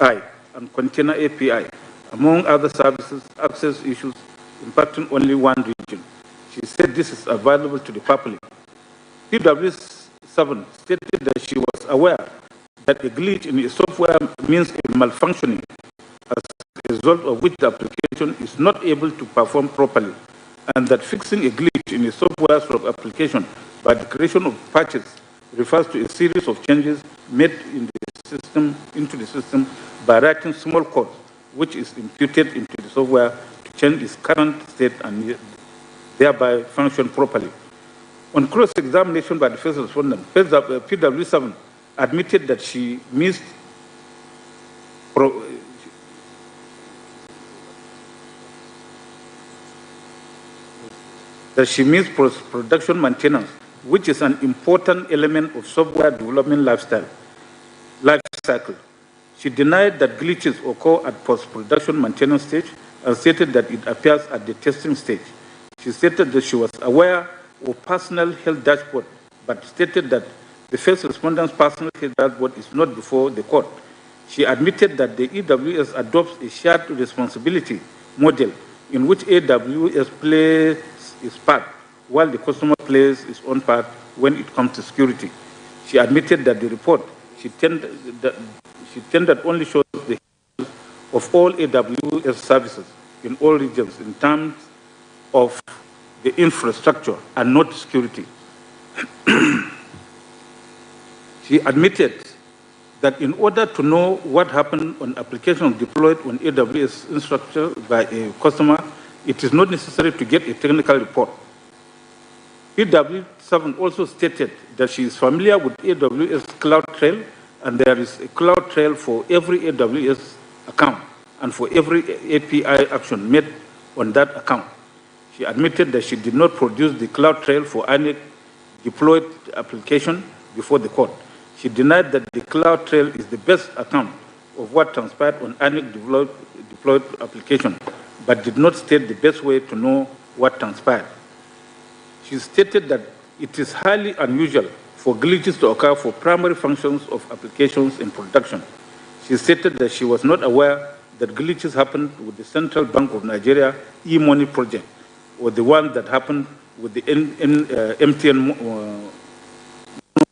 and container API, among other services, access issues impacting only one region. She said this is available to the public. PW7 stated that she was aware that a glitch in the software means a malfunctioning, as a result of which the application is not able to perform properly, and that fixing a glitch in a software application by the creation of patches refers to a series of changes made into the system by writing small code, which is imputed into the software to change its current state and thereby function properly. On cross-examination by the first respondent, PW7 admitted that she missed production maintenance, which is an important element of software development life cycle. She denied that glitches occur at post-production maintenance stage and stated that it appears at the testing stage. She stated that she was aware of personal health dashboard, but stated that the first respondent's personal health dashboard is not before the court. She admitted that the EWS adopts a shared responsibility model in which AWS plays its part, while the customer plays its own part when it comes to security. She admitted that the report she tendered only shows the health of all AWS services in all regions in terms of the infrastructure and not security. She admitted that in order to know what happened on applications deployed on AWS infrastructure by a customer, it is not necessary to get a technical report. PW7 also stated that she is familiar with AWS Cloud Trail, and there is a Cloud Trail for every AWS account and for every API action made on that account. She admitted that she did not produce the Cloud Trail for any deployed application before the court. She denied that the Cloud Trail is the best account of what transpired on any deployed application, but did not state the best way to know what transpired. She stated that it is highly unusual for glitches to occur for primary functions of applications in production. She stated that she was not aware that glitches happened with the Central Bank of Nigeria e-money project, or the one that happened with the MTN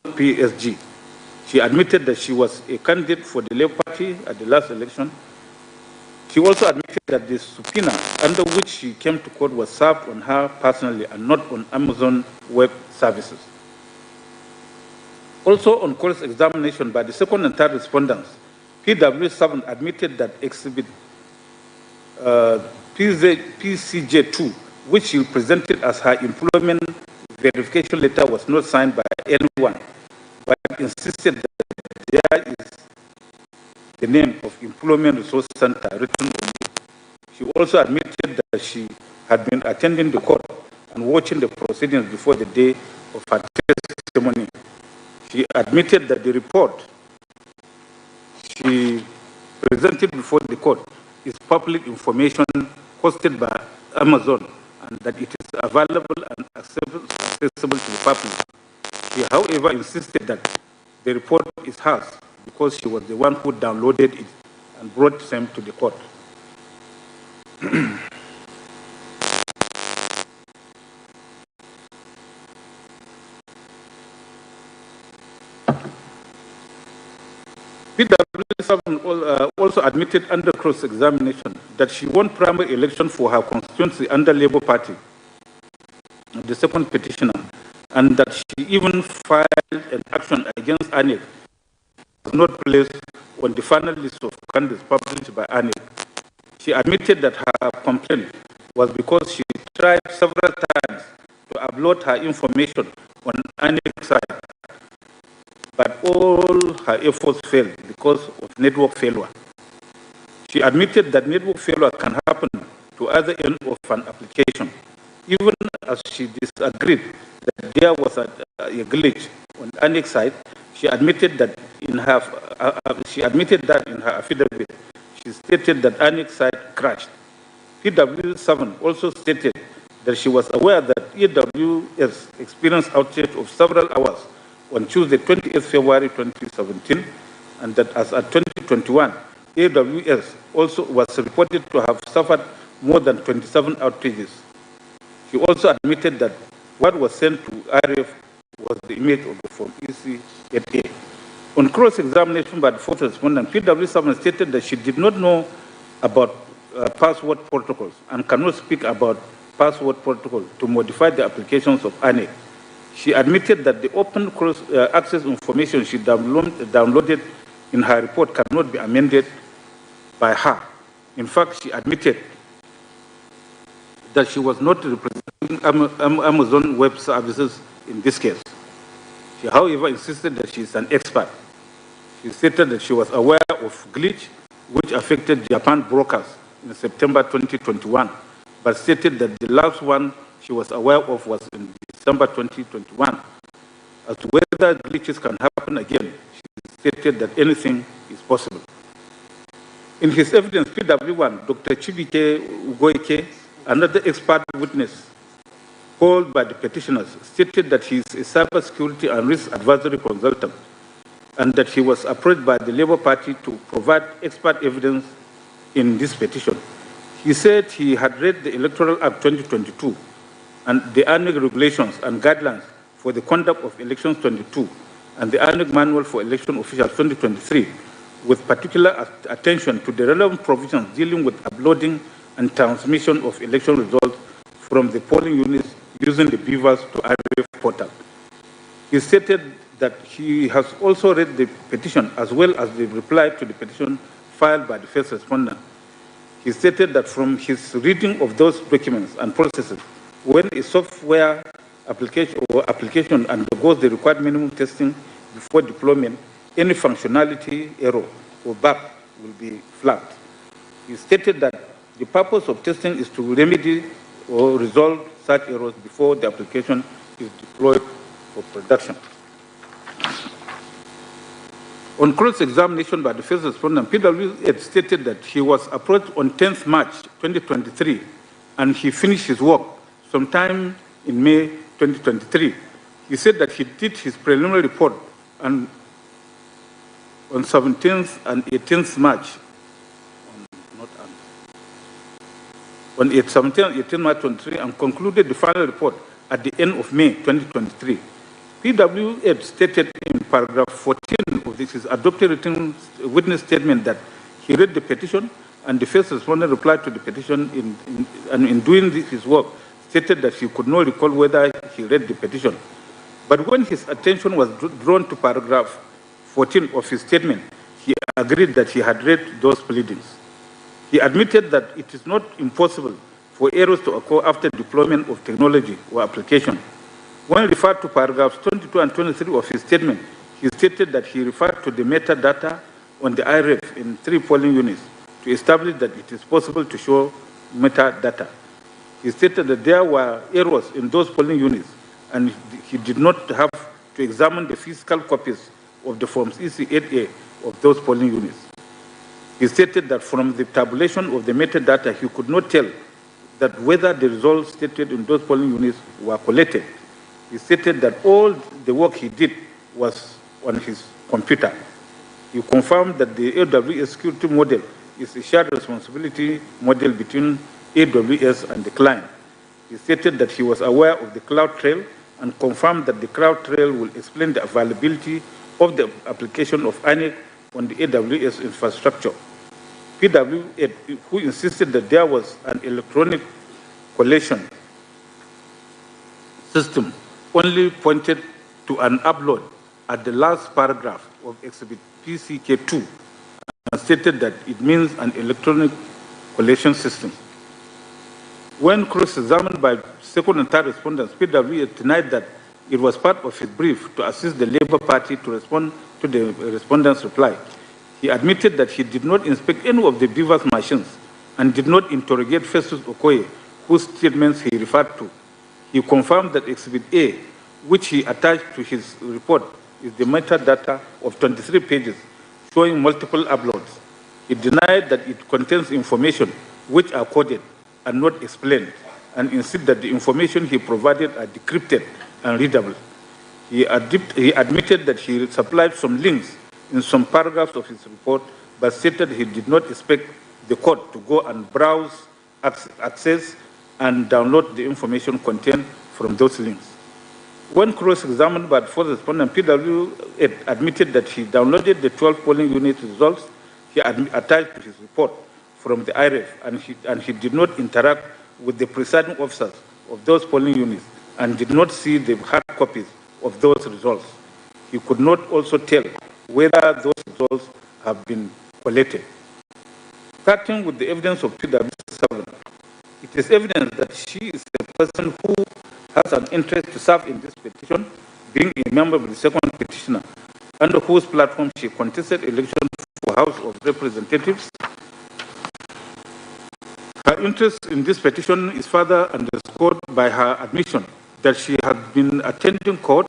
PSG. She admitted that she was a candidate for the Labour Party at the last election. She also admitted that the subpoena under which she came to court was served on her personally and not on Amazon Web Services. Also on cross-examination by the second and third respondents, PW7 admitted that exhibit PCJ2, which she presented as her employment verification letter, was not signed by anyone, but insisted that there is the name of Employment Resource Center written on it. She also admitted that she had been attending the court and watching the proceedings before the day of her testimony. She admitted that the report she presented before the court is public information hosted by Amazon, and that it is available and accessible to the public. She, however, insisted that the report is hers because she was the one who downloaded it and brought them to the court. PW7 also admitted under cross-examination that she won primary election for her constituency under Labour Party, the second petitioner, and that she even filed an action against ANEC, was not placed on the final list of candidates published by ANEC. She admitted that her complaint was because she tried several times to upload her information on ANEC's site, but all her efforts failed because of network failure. She admitted that network failure can happen to either end of an application, even as she disagreed that there was a glitch on ANEC's site. She admitted that in her affidavit. She stated that ANEC's site crashed. PW7 also stated that she was aware that AWS experienced outage of several hours on Tuesday, 28th February 2017, and that as at 2021, AWS also was reported to have suffered more than 27 outages. She also admitted that what was sent to IRF was the image of the Form EC-8A. On cross-examination by the fourth respondent, PW7 stated that she did not know about password protocols and cannot speak about password protocol to modify the applications of ANEC. She admitted that the open access information she downloaded in her report cannot be amended by her. In fact, she admitted that she was not representing Amazon Web Services in this case. She, however, insisted that she is an expert. She stated that she was aware of glitch which affected Japan brokers in September 2021, but stated that the last one she was aware of was in December 2021. As to whether glitches can happen again, she stated that anything is possible. In his evidence, PW1, Dr. Chibike Ugoike, another expert witness called by the petitioners, stated that he is a cybersecurity and risk advisory consultant and that he was approached by the Labour Party to provide expert evidence in this petition. He said he had read the Electoral Act 2022 and the ANEC regulations and guidelines for the conduct of elections 22 and the ANEC manual for election officials 2023, with particular attention to the relevant provisions dealing with uploading and transmission of election results from the polling units using the beavers to IRF portal. He stated that he has also read the petition as well as the reply to the petition filed by the first respondent. He stated that from his reading of those documents and processes, when a software application undergoes the required minimum testing before deployment, any functionality error or bug will be flagged. He stated that the purpose of testing is to remedy or resolve such errors before the application is deployed for production. On cross-examination by the first respondent, PW had stated that he was approached on 10th March 2023 and he finished his work sometime in May 2023. He said that he did his preliminary report on 17th and 18th March, on 17th and 18th March 2023 and concluded the final report at the end of May 2023. PW had stated in paragraph 14 of this, his adopted written witness statement that he read the petition and the first respondent replied to the petition in doing his work, stated that he could not recall whether he read the petition. But when his attention was drawn to paragraph 14 of his statement, he agreed that he had read those pleadings. He admitted that it is not impossible for errors to occur after deployment of technology or application. When referred to paragraphs 22 and 23 of his statement, he stated that he referred to the metadata on the IRF in 3 polling units to establish that it is possible to show metadata. He stated that there were errors in those polling units and he did not have to examine the physical copies of the forms EC-8A of those polling units. He stated that from the tabulation of the metadata, he could not tell that whether the results stated in those polling units were collected. He stated that all the work he did was on his computer. He confirmed that the AWS security model is a shared responsibility model between AWS and the client. He stated that he was aware of the cloud trail and confirmed that the cloud trail will explain the availability of the application of ANEC on the AWS infrastructure. PW, who insisted that there was an electronic collation system, only pointed to an upload at the last paragraph of Exhibit PCK2 and stated that it means an electronic collation system. When cross-examined by second and third respondents, PW denied that it was part of his brief to assist the Labour Party to respond to the respondents' reply. He admitted that he did not inspect any of the beavers' machines and did not interrogate Festus Okoye, whose statements he referred to. He confirmed that Exhibit A, which he attached to his report, is the metadata of 23 pages showing multiple uploads. He denied that it contains information which are coded and not explained, and insisted that the information he provided are decrypted and readable. He admitted that he supplied some links in some paragraphs of his report but stated he did not expect the court to go and browse, access, and download the information contained from those links. When cross-examined by the first respondent, PW admitted that he downloaded the 12 polling unit results he attached to his report from the IRF, and he did not interact with the presiding officers of those polling units and did not see the hard copies of those results. He could not also tell whether those results have been collected. Starting with the evidence of PW7, it is evident that she is a person who has an interest to serve in this petition, being a member of the second petitioner, under whose platform she contested election for House of Representatives. Her interest in this petition is further underscored by her admission that she had been attending court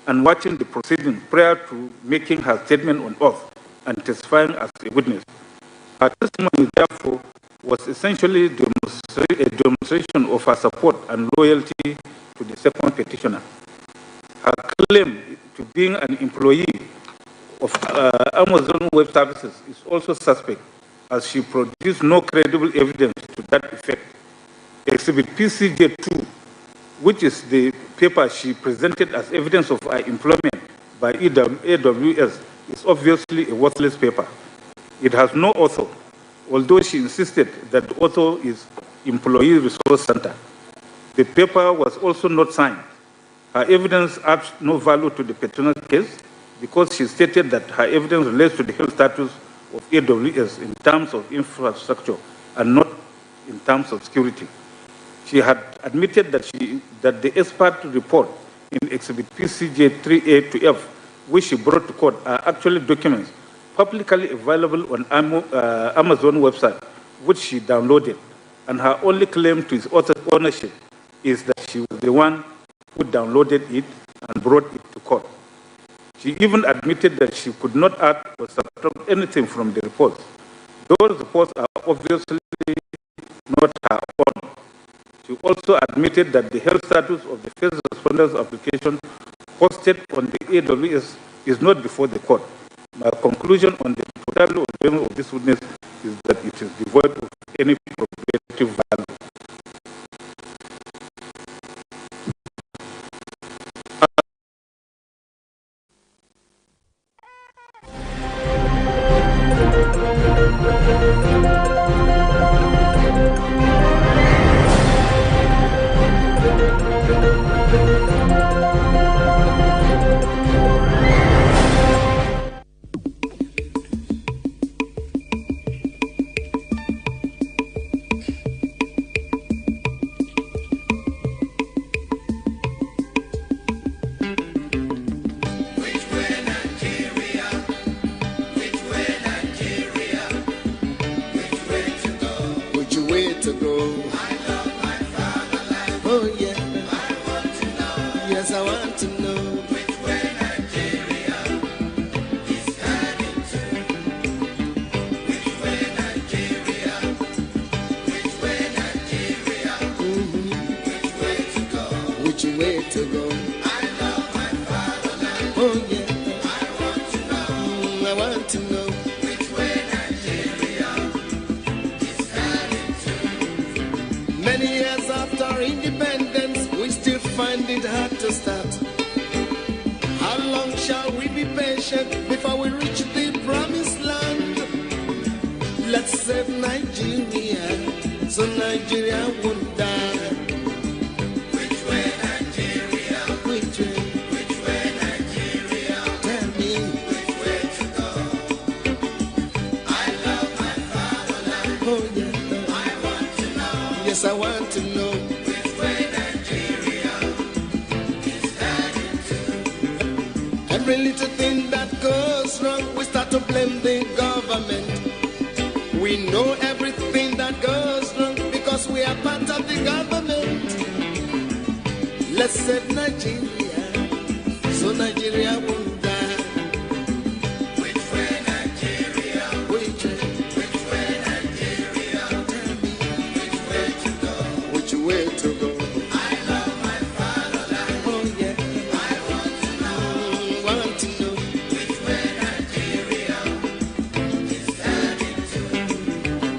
and watching the proceedings prior to making her statement on oath and testifying as a witness. Her testimony, therefore, was essentially a demonstration of her support and loyalty to the second petitioner. Her claim to being an employee of Amazon Web Services is also suspect, as she produced no credible evidence to that effect. Exhibit PCJ2, which is the paper she presented as evidence of her employment by AWS, is obviously a worthless paper. It has no author, although she insisted that the author is Employee Resource Center. The paper was also not signed. Her evidence adds no value to the petitioner's case because she stated that her evidence relates to the health status of AWS in terms of infrastructure and not in terms of security. She had admitted that the expert report in Exhibit PCJ 3A to F, which she brought to court, are actually documents publicly available on Amazon website, which she downloaded, and her only claim to its ownership is that she was the one who downloaded it and brought it to court. She even admitted that she could not add or subtract anything from the reports. Those reports are obviously not her own. She also admitted that the health status of the first responders application hosted on the AWS is not before the court. My conclusion on the total of this witness is that it is devoid of any probative value.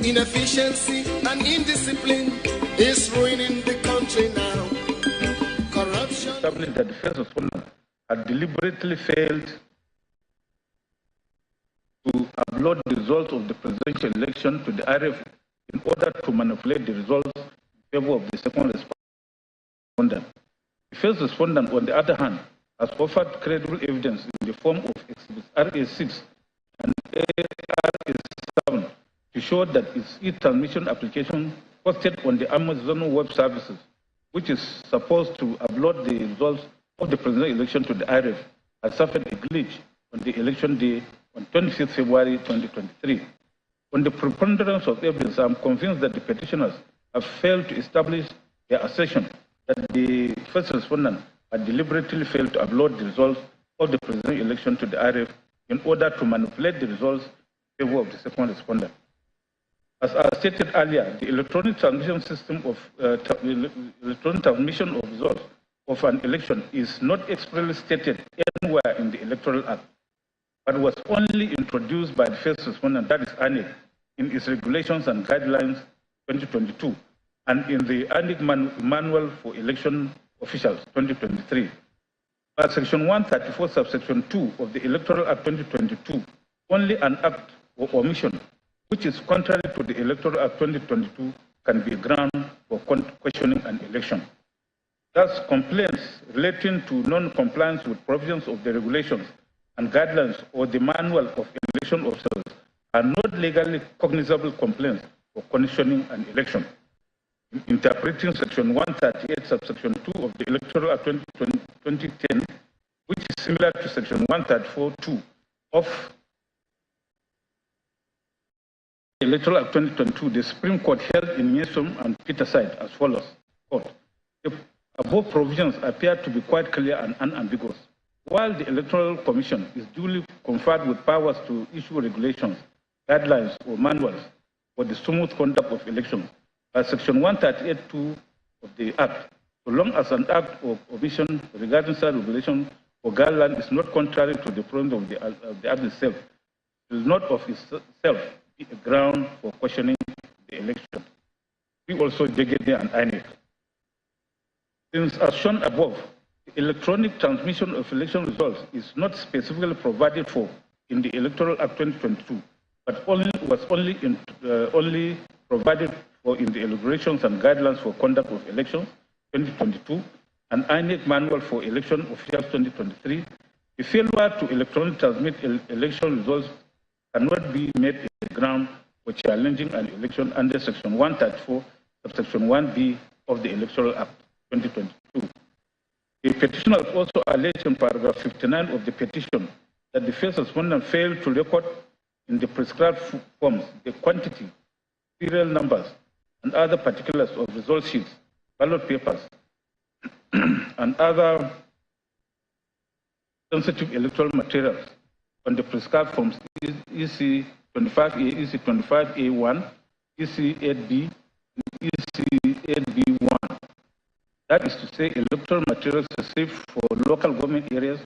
Inefficiency and indiscipline is ruining the country now. Corruption. Established that the first respondent had deliberately failed to upload the results of the presidential election to the IRF in order to manipulate the results in favor of the second respondent. The first respondent, on the other hand, has offered credible evidence in the form of Exhibits RA6 and RA7 to show that its e-transmission application posted on the Amazon Web Services, which is supposed to upload the results of the presidential election to the IRF, has suffered a glitch on the election day on 25th February 2023. On the preponderance of evidence, I am convinced that the petitioners have failed to establish their assertion that the first respondent had deliberately failed to upload the results of the presidential election to the IRF in order to manipulate the results in favor of the second respondent. As I stated earlier, the electronic transmission system of electronic transmission of results of an election is not expressly stated anywhere in the Electoral Act, but was only introduced by the first respondent, that is ANIC, in its regulations and guidelines 2022, and in the ANIC Manual for Election Officials 2023. By Section 134, subsection 2 of the Electoral Act 2022, only an act or omission which is contrary to the Electoral Act 2022 can be a ground for questioning an election. Thus, complaints relating to non-compliance with provisions of the regulations and guidelines or the manual of election officers are not legally cognizable complaints for questioning an election. Interpreting Section 138, subsection 2 of the Electoral Act 2010, which is similar to Section 134(2) of the Electoral Act 2022, the Supreme Court held in Newsom and Peterside as follows. Quote, the above provisions appear to be quite clear and unambiguous. While the Electoral Commission is duly conferred with powers to issue regulations, guidelines, or manuals for the smooth conduct of elections, by Section 138(2) of the Act, so long as an act or omission regarding such regulation or guideline is not contrary to the provisions of the Act itself, it will not of itself be a ground for questioning the election. We also Jegede and INEC. Since, as shown above, the electronic transmission of election results is not specifically provided for in the Electoral Act 2022, but was only provided for in the Regulations and Guidelines for Conduct of Elections 2022 and INEC Manual for Election Officials 2023, the failure to electronically transmit election results cannot be made a ground for challenging an election under Section 134, subsection 1B of the Electoral Act 2022. The petitioners also allege in paragraph 59 of the petition that the first respondent failed to record in the prescribed forms the quantity, serial numbers, and other particulars of result sheets, ballot papers, and other sensitive electoral materials on the prescribed forms EC 25A, EC 25A1, EC 8B, EC 8B1. That is to say, electoral materials received for local government areas,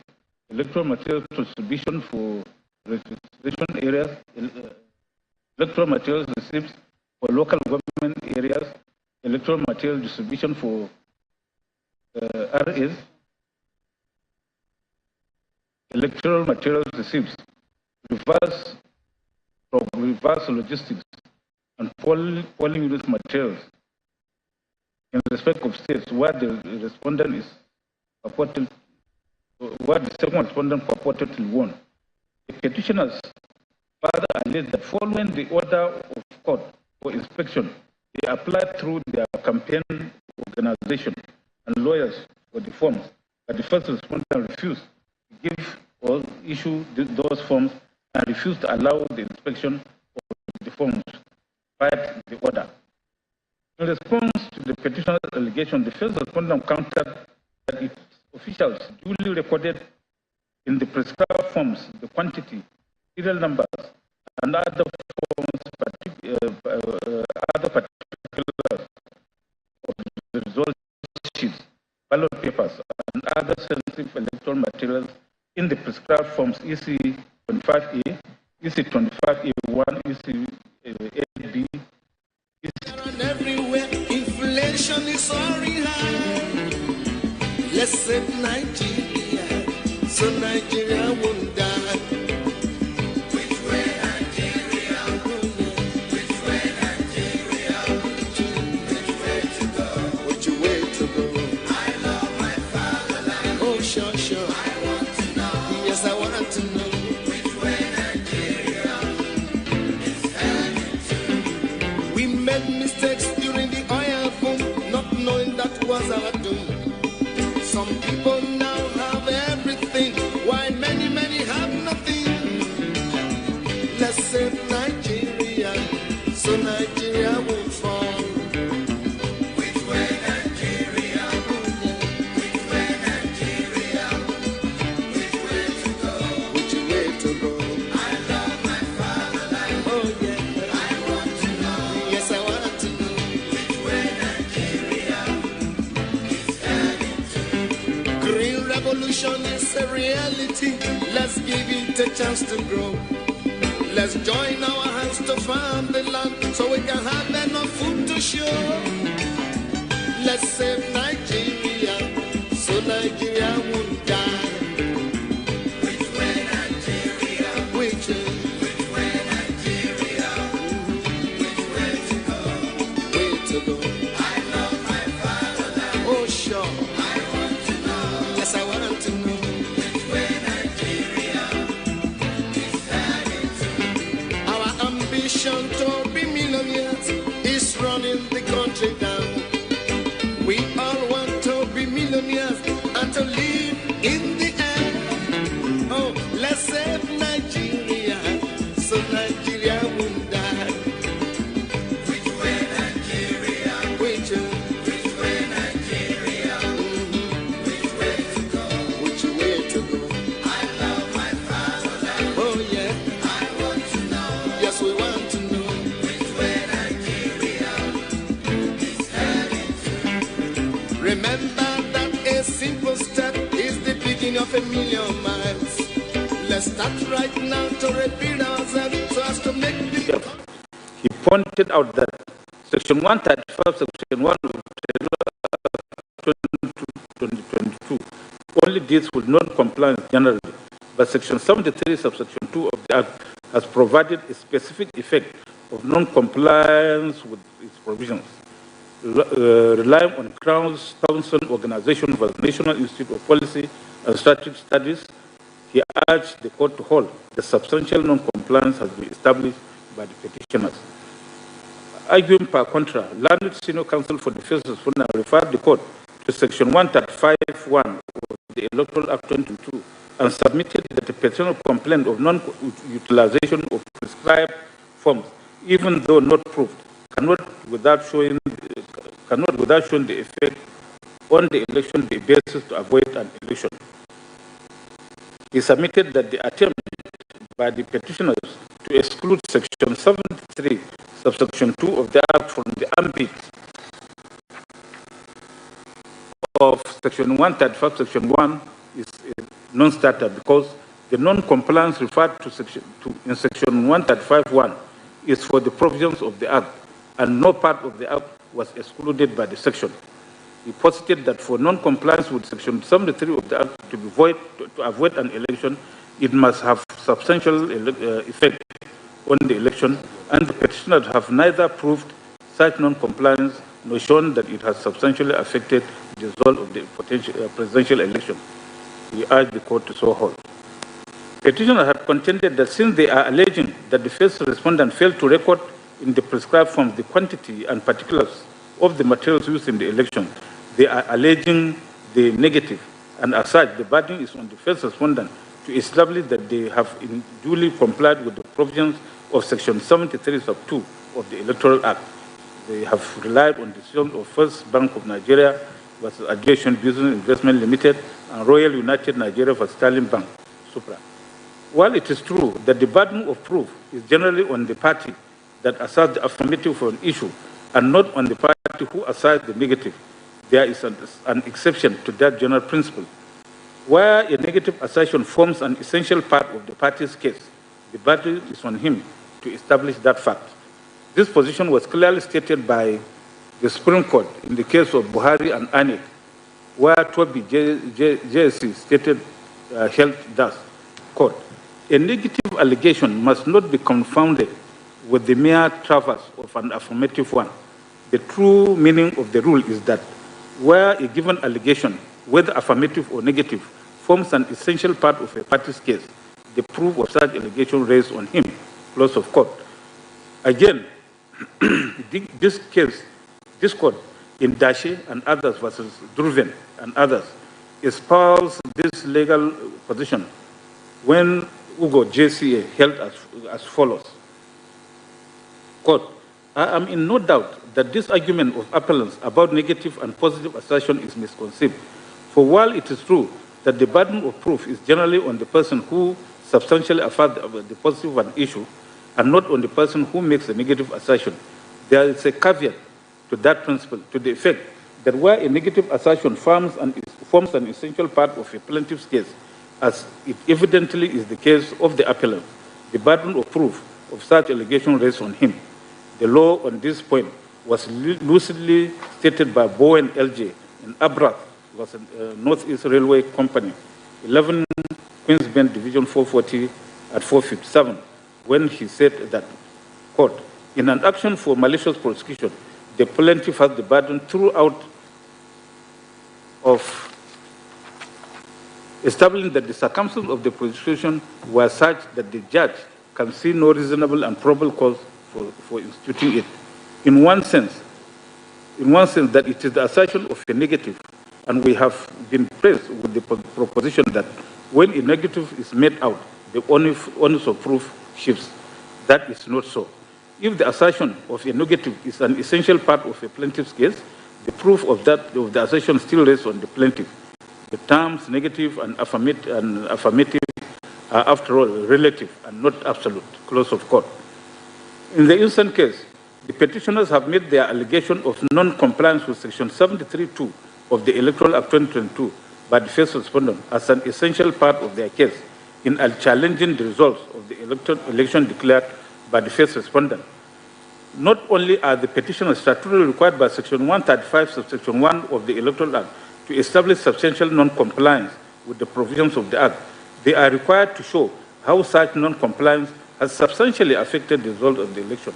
electoral materials distribution for registration areas, electoral materials received for local government areas, electoral material distribution for RAs, electoral materials received, reverse logistics, and polling unit materials in respect of states where the respondent is purported, where the second respondent purportedly won. The petitioners further allege that following the order of court for inspection, they applied through their campaign organization and lawyers for the forms, but the first respondent refused to give or issue those forms and refused to allow the inspection of the forms despite the order. In response to the petitioner's allegation, the first respondent countered that its officials duly recorded in the prescribed forms the quantity, serial numbers, and other forms, other particulars of the result sheets, ballot papers, and other sensitive electoral materials in the prescribed forms EC 25A, EC 25A1, EC 8B, save Nigeria, so Nigeria won't die. Which way Nigeria? Which way Nigeria? Which way to go? Which way to go? I love my fatherland. Oh, sure, sure. I want to know. Yes, I want to know. Which way Nigeria is heading to? We made mistakes during the oil boom, not knowing that was our doom. Some people now have everything, while many, many have nothing. Let's save Nigeria, so Nigeria won't fall. Which way Nigeria? Which way Nigeria? Which way to go? Which way to go? I love my fatherland. Oh yeah, I want to know. Yes, I want to know. Which way Nigeria is heading to? Green revolution is a reality. Let's give it a chance to grow. Let's join our hands to farm the land so we can have enough food to show. Let's save Nigeria, so Nigeria won't die. Which way Nigeria? Which way Nigeria? Which way to go? Way to go? I love my fatherland. Oh sure. I want to know. Yes, I want to know. Which way Nigeria is heading to? Our ambition to be millionaires is running the country down. We all want to be millionaires and to live in the air. Oh, let's save Nigeria, so Nigeria won't die. Which way Nigeria? Which way Nigeria? Which way to go? Which way to go? I love my fatherland. Oh yeah, I want to know. Yes, we want to know. Which way Nigeria is heading to? Remember that a simple step is the beginning of a million miles. Let's start right now to repeat ourselves so as to make the... He pointed out that Section 135, Section 1 of 2022 only deals with non-compliance generally, but Section 73, Subsection 2 of the Act has provided a specific effect of non-compliance with its provisions. Relying on Crown's Council organization for the National Institute of Policy and Strategic Studies, he urged the court to hold the substantial non-compliance has been established by the petitioners. Arguing per contra, learned senior counsel for the first respondent referred the court to Section 135(1) of the Electoral Act 2022 and submitted that the petitioner complained of non-utilization of prescribed forms, even though not proved, cannot without showing the effect on the election be a basis to avoid an election. He submitted that the attempt by the petitioners to exclude Section 73, Subsection 2 of the Act from the ambit of Section 135, Section 1 is a non-starter because the non-compliance referred to in Section 135(1) is for the provisions of the Act, and no part of the Act was excluded by the section. He posited that for non-compliance with Section 73 of the Act to avoid an election, it must have substantial effect on the election, and the petitioners have neither proved such non-compliance nor shown that it has substantially affected the result of the presidential election. He urged the court to so hold. Petitioners have contended that since they are alleging that the first respondent failed to record in the prescribed forms the quantity and particulars of the materials used in the election, they are alleging the negative, and as such, the burden is on the first respondent to establish that they have duly complied with the provisions of Section 73 sub 2 of the Electoral Act. They have relied on the decision of First Bank of Nigeria versus Aviation Business Investment Limited and Royal United Nigeria versus Sterling Bank, Supra. While it is true that the burden of proof is generally on the party that asserts the affirmative for an issue and not on the party who asserts the negative, there is an exception to that general principle. Where a negative assertion forms an essential part of the party's case, the burden is on him to establish that fact. This position was clearly stated by the Supreme Court in the case of Buhari and Anik, where Toby JSC stated held thus, quote, a negative allegation must not be confounded with the mere traverse of an affirmative one. The true meaning of the rule is that where a given allegation, whether affirmative or negative, forms an essential part of a party's case, the proof of such allegation raised on him, close of court. Again, this court in Dashe and others versus Druven and others espoused this legal position when Ugo JCA held as follows. Quote, I am in no doubt that this argument of appellants about negative and positive assertion is misconceived. For while it is true that the burden of proof is generally on the person who substantially affirms the positive an issue and not on the person who makes a negative assertion, there is a caveat to that principle to the effect that where a negative assertion forms an essential part of a plaintiff's case, as it evidently is the case of the appellant, the burden of proof of such allegation rests on him. The law on this point was lucidly stated by Bowen LJ in Abrath, Northeast Railway Company, 11 Queensbend Division 440 at 457, when he said that, quote, in an action for malicious prosecution, the plaintiff has the burden throughout of establishing that the circumstances of the prosecution were such that the judge can see no reasonable and probable cause for instituting it. In one sense that it is the assertion of a negative, and we have been praised with the proposition that when a negative is made out, the onus of proof shifts. That is not so. If the assertion of a negative is an essential part of a plaintiff's case, the proof of the assertion still rests on the plaintiff. The terms negative and affirmative are, after all, relative and not absolute, close of court. In the instant case, the petitioners have made their allegation of non-compliance with Section 73(2) of the Electoral Act 2022 by the first respondent as an essential part of their case in challenging the results of the election declared by the first respondent. Not only are the petitioners statutorily required by Section 135, subsection 1 of the Electoral Act to establish substantial non-compliance with the provisions of the Act, they are required to show how such non-compliance has substantially affected the result of the election.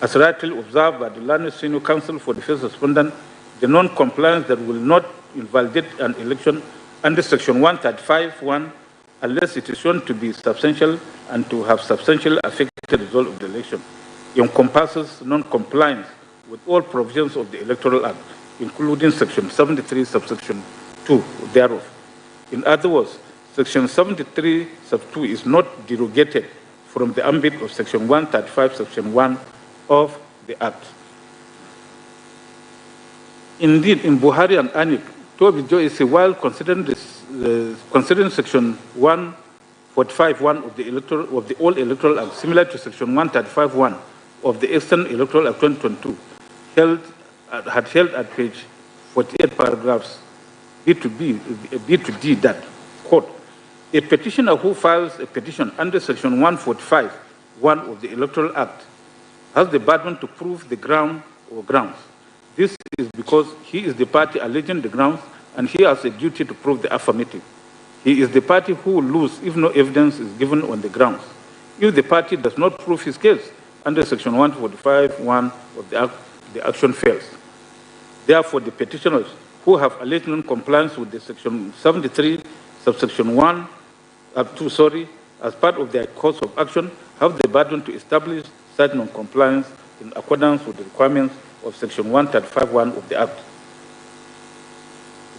As rightly observed by the learned senior counsel for the first respondent, the non-compliance that will not invalidate an election under Section 135(1) unless it is shown to be substantial and to have substantially affected the result of the election, encompasses non-compliance with all provisions of the Electoral Act, including Section 73, subsection 2 thereof. In other words, Section 73, sub 2 is not derogated from the ambit of Section 135, section 1 of the Act. Indeed, in Buhari and Anik, Toby Joyce, while considering Section 145(1) of the old Electoral Act, similar to Section 135(1) of the Eastern Electoral Act 2022, had held at page 48, paragraphs B to D that, quote, a petitioner who files a petition under Section 145(1) of the Electoral Act has the burden to prove the ground or grounds. This is because he is the party alleging the grounds and he has a duty to prove the affirmative. He is the party who will lose if no evidence is given on the grounds. If the party does not prove his case under Section 145(1) of the Act, the action fails. Therefore, the petitioners who have alleged non-compliance with the Section 73, subsection 1, as part of their course of action, have the burden to establish such non-compliance in accordance with the requirements of Section 135(1) of the Act.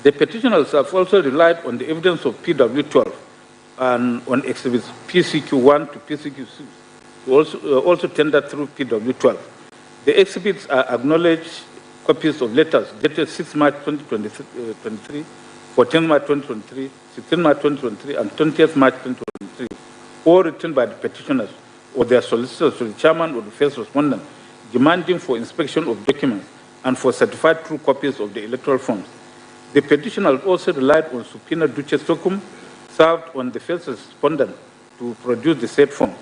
The petitioners have also relied on the evidence of PW12 and on exhibits PCQ1 to PCQ6 to also tender through PW12. The exhibits are acknowledged copies of letters dated 6 March 2023, 14 March 2023, 16 March 2023, and 20th March 2023, all written by the petitioners or their solicitors to the chairman or the first respondent, demanding for inspection of documents and for certified true copies of the electoral forms. The petitioners also relied on subpoena duces tecum served on the first respondent to produce the said form.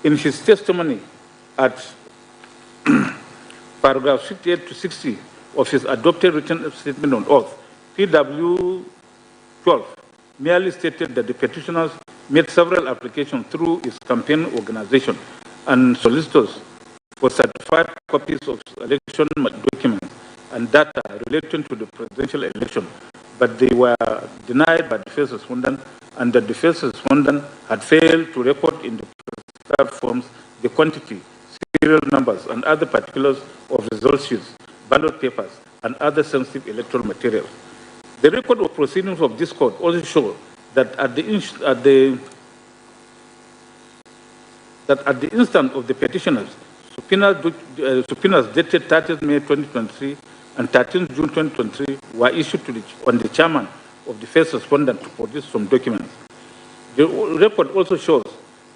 In his testimony at paragraphs 58 to 60 of his adopted written statement on oath, PW12 merely stated that the petitioners made several applications through its campaign organization and solicitors for certified copies of election documents and data relating to the presidential election, but they were denied by the first respondent, and that the first respondent had failed to record in the prescribed forms the quantity, serial numbers, and other particulars of result sheets, ballot papers, and other sensitive electoral materials. The record of proceedings of this court also show that at the instant of the petitioners, subpoenas dated 30th May 2023 and 13th June 2023 were issued on the chairman of the first respondent to produce some documents. The report also shows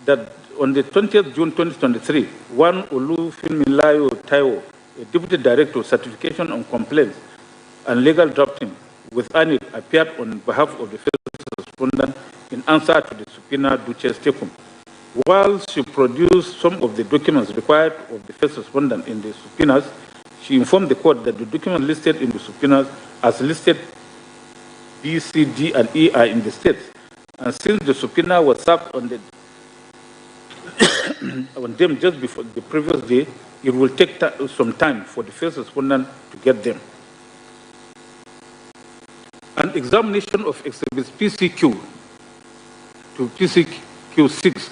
that on the 20th June 2023, one Olufimilayo Taiwo, a deputy director of certification on complaints and legal drafting with ANIC, appeared on behalf of the first respondent in answer to the subpoena Duches Tekum. While she produced some of the documents required of the first respondent in the subpoenas, she informed the court that the documents listed in the subpoenas as listed B, C, D, and E are in the states. And since the subpoena was served on them just before the previous day, it will take some time for the first respondent to get them. An examination of exhibits PCQ to PCQ6,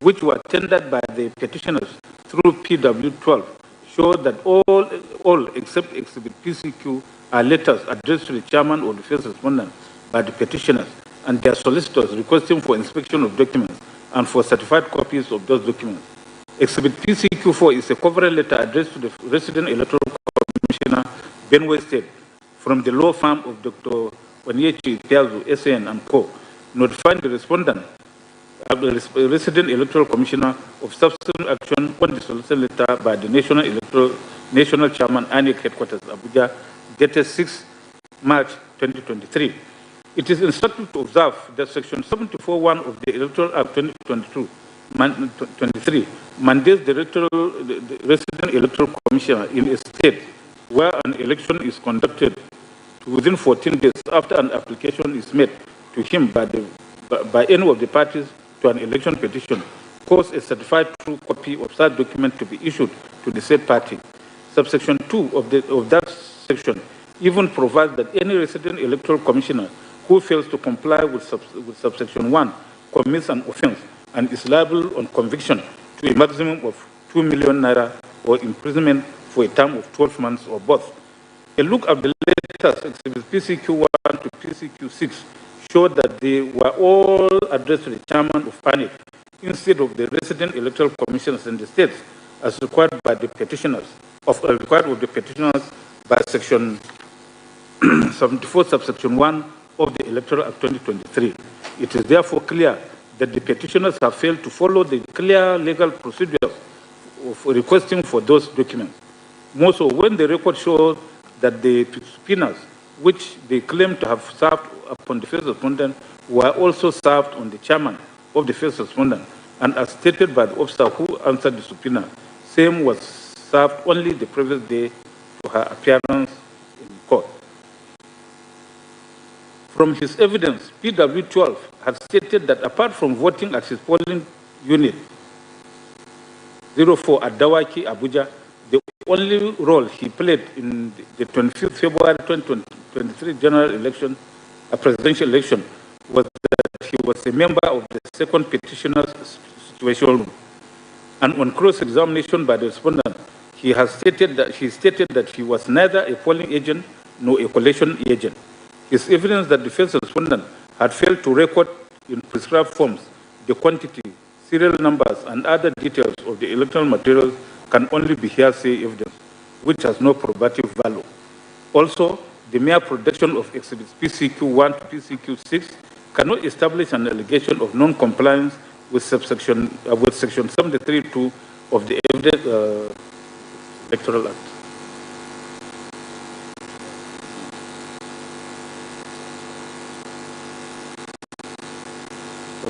which were tendered by the petitioners through PW12, showed that all except exhibit PCQ are letters addressed to the chairman or the first respondent by the petitioners and their solicitors requesting for inspection of documents and for certified copies of those documents. Exhibit PCQ4 is a covering letter addressed to the resident electoral commissioner, Benue State, from the law firm of Dr. Onyechi Piazzo, SAN and Co., notifying the respondent, resident electoral commissioner, of subsequent action on the solicited letter by the national chairman, ANIC headquarters, Abuja, dated 6 March 2023. It is instructive to observe that Section 74(1) of the Electoral Act 2023 mandates the resident electoral commissioner in a state where an election is conducted within 14 days after an application is made to him by any of the parties to an election petition, cause a certified true copy of such document to be issued to the said party. Subsection 2 of that section even provides that any resident electoral commissioner who fails to comply with subsection 1 commits an offense and is liable on conviction to a maximum of 2 million naira or imprisonment for a term of 12 months or both. A look at the letters exhibits PCQ1 to PCQ6 showed that they were all addressed to the chairman of ANIC instead of the resident electoral commissioners in the states as required by the petitioners, by section 74 subsection 1 of the Electoral Act 2023. It is therefore clear that the petitioners have failed to follow the clear legal procedures of requesting for those documents. More so, when the record shows that the subpoenas, which they claim to have served upon the first respondent, were also served on the chairman of the first respondent, and as stated by the officer who answered the subpoena, same was served only the previous day for her appearance in court. From his evidence, PW12 had stated that apart from voting at his polling unit 04 at Dawaki, Abuja, the only role he played in the 25th February 2023 general election, a presidential election, was that he was a member of the second petitioner's situation room. And on cross-examination by the respondent, he stated that he was neither a polling agent nor a collation agent. His evidence that the first respondent had failed to record in prescribed forms the quantity, serial numbers, and other details of the electoral materials can only be hearsay evidence, which has no probative value. Also, the mere production of exhibits PCQ1 to PCQ6 cannot establish an allegation of non-compliance with section 73(2) of the Electoral Act.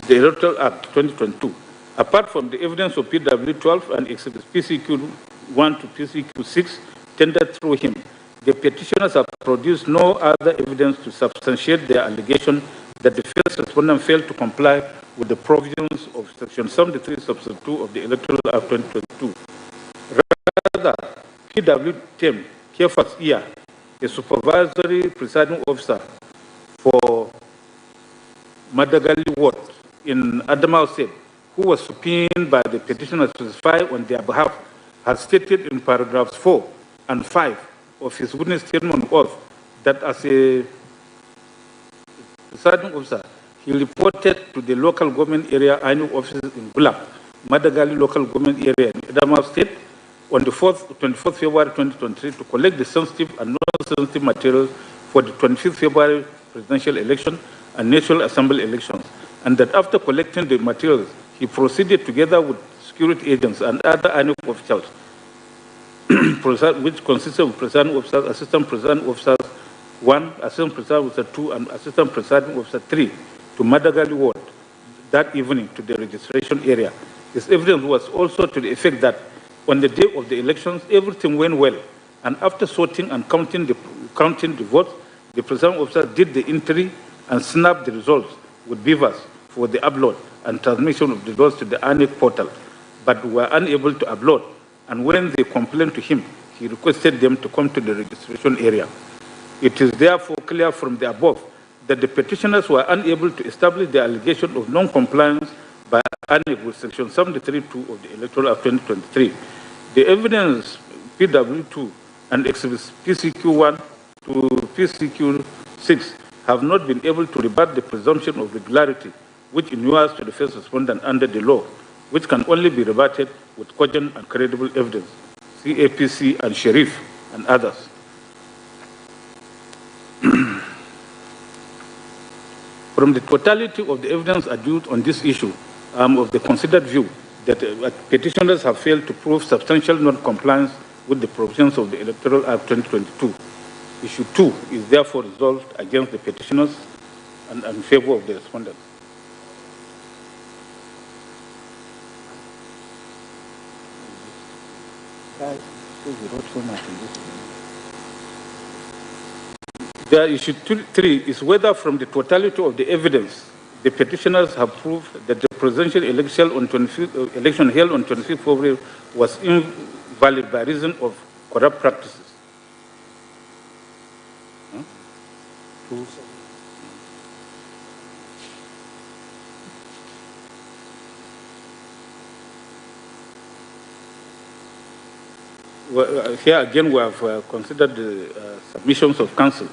The Electoral Act 2022. Apart from the evidence of PW12 and exhibits PCQ1 to PCQ6 tendered through him, the petitioners have produced no other evidence to substantiate their allegation that the first respondent failed to comply with the provisions of Section 73, Subsection 2 of the Electoral Act 2022. Rather, PW Kefas Iya, a supervisory presiding officer for Madagali Ward in Adamawa State, who was subpoenaed by the petitioners to testify on their behalf, has stated in paragraphs 4 and 5 of his witness statement on oath that as a presiding officer, he reported to the local government area INEC offices in Gulab, Madagali local government area in Adamawa State, on the 24th February 2023 to collect the sensitive and non-sensitive materials for the 25th February presidential election and National Assembly elections, and that after collecting the materials, he proceeded together with security agents and other INEC officials, which consisted of presiding officers, assistant presiding officers 1, assistant presiding officer 2, and assistant presiding officer 3 to Madagali Ward that evening to the registration area. His evidence was also to the effect that on the day of the elections, everything went well, and after sorting and counting the votes, the presiding officer did the entry and snapped the results with beavers for the upload and transmission of the results to the INEC portal, but were unable to upload. And when they complained to him, he requested them to come to the registration area. It is therefore clear from the above that the petitioners were unable to establish the allegation of non-compliance by INEC with Section 73(2) of the Electoral Act 2023. The evidence PW2 and exhibits PCQ1 to PCQ6 have not been able to rebut the presumption of regularity, which inures to the first respondent under the law, which can only be rebutted with cogent and credible evidence, CAPC and Sheriff and others. From the totality of the evidence adduced on this issue, of the considered view that petitioners have failed to prove substantial non-compliance with the provisions of the Electoral Act 2022. Issue 2 is therefore resolved against the petitioners and in favor of the respondents. The issue 3 is whether from the totality of the evidence, the petitioners have proved that the presidential election held on 25th February was invalid by reason of corrupt practices. Well, here again we have considered the submissions of counsel.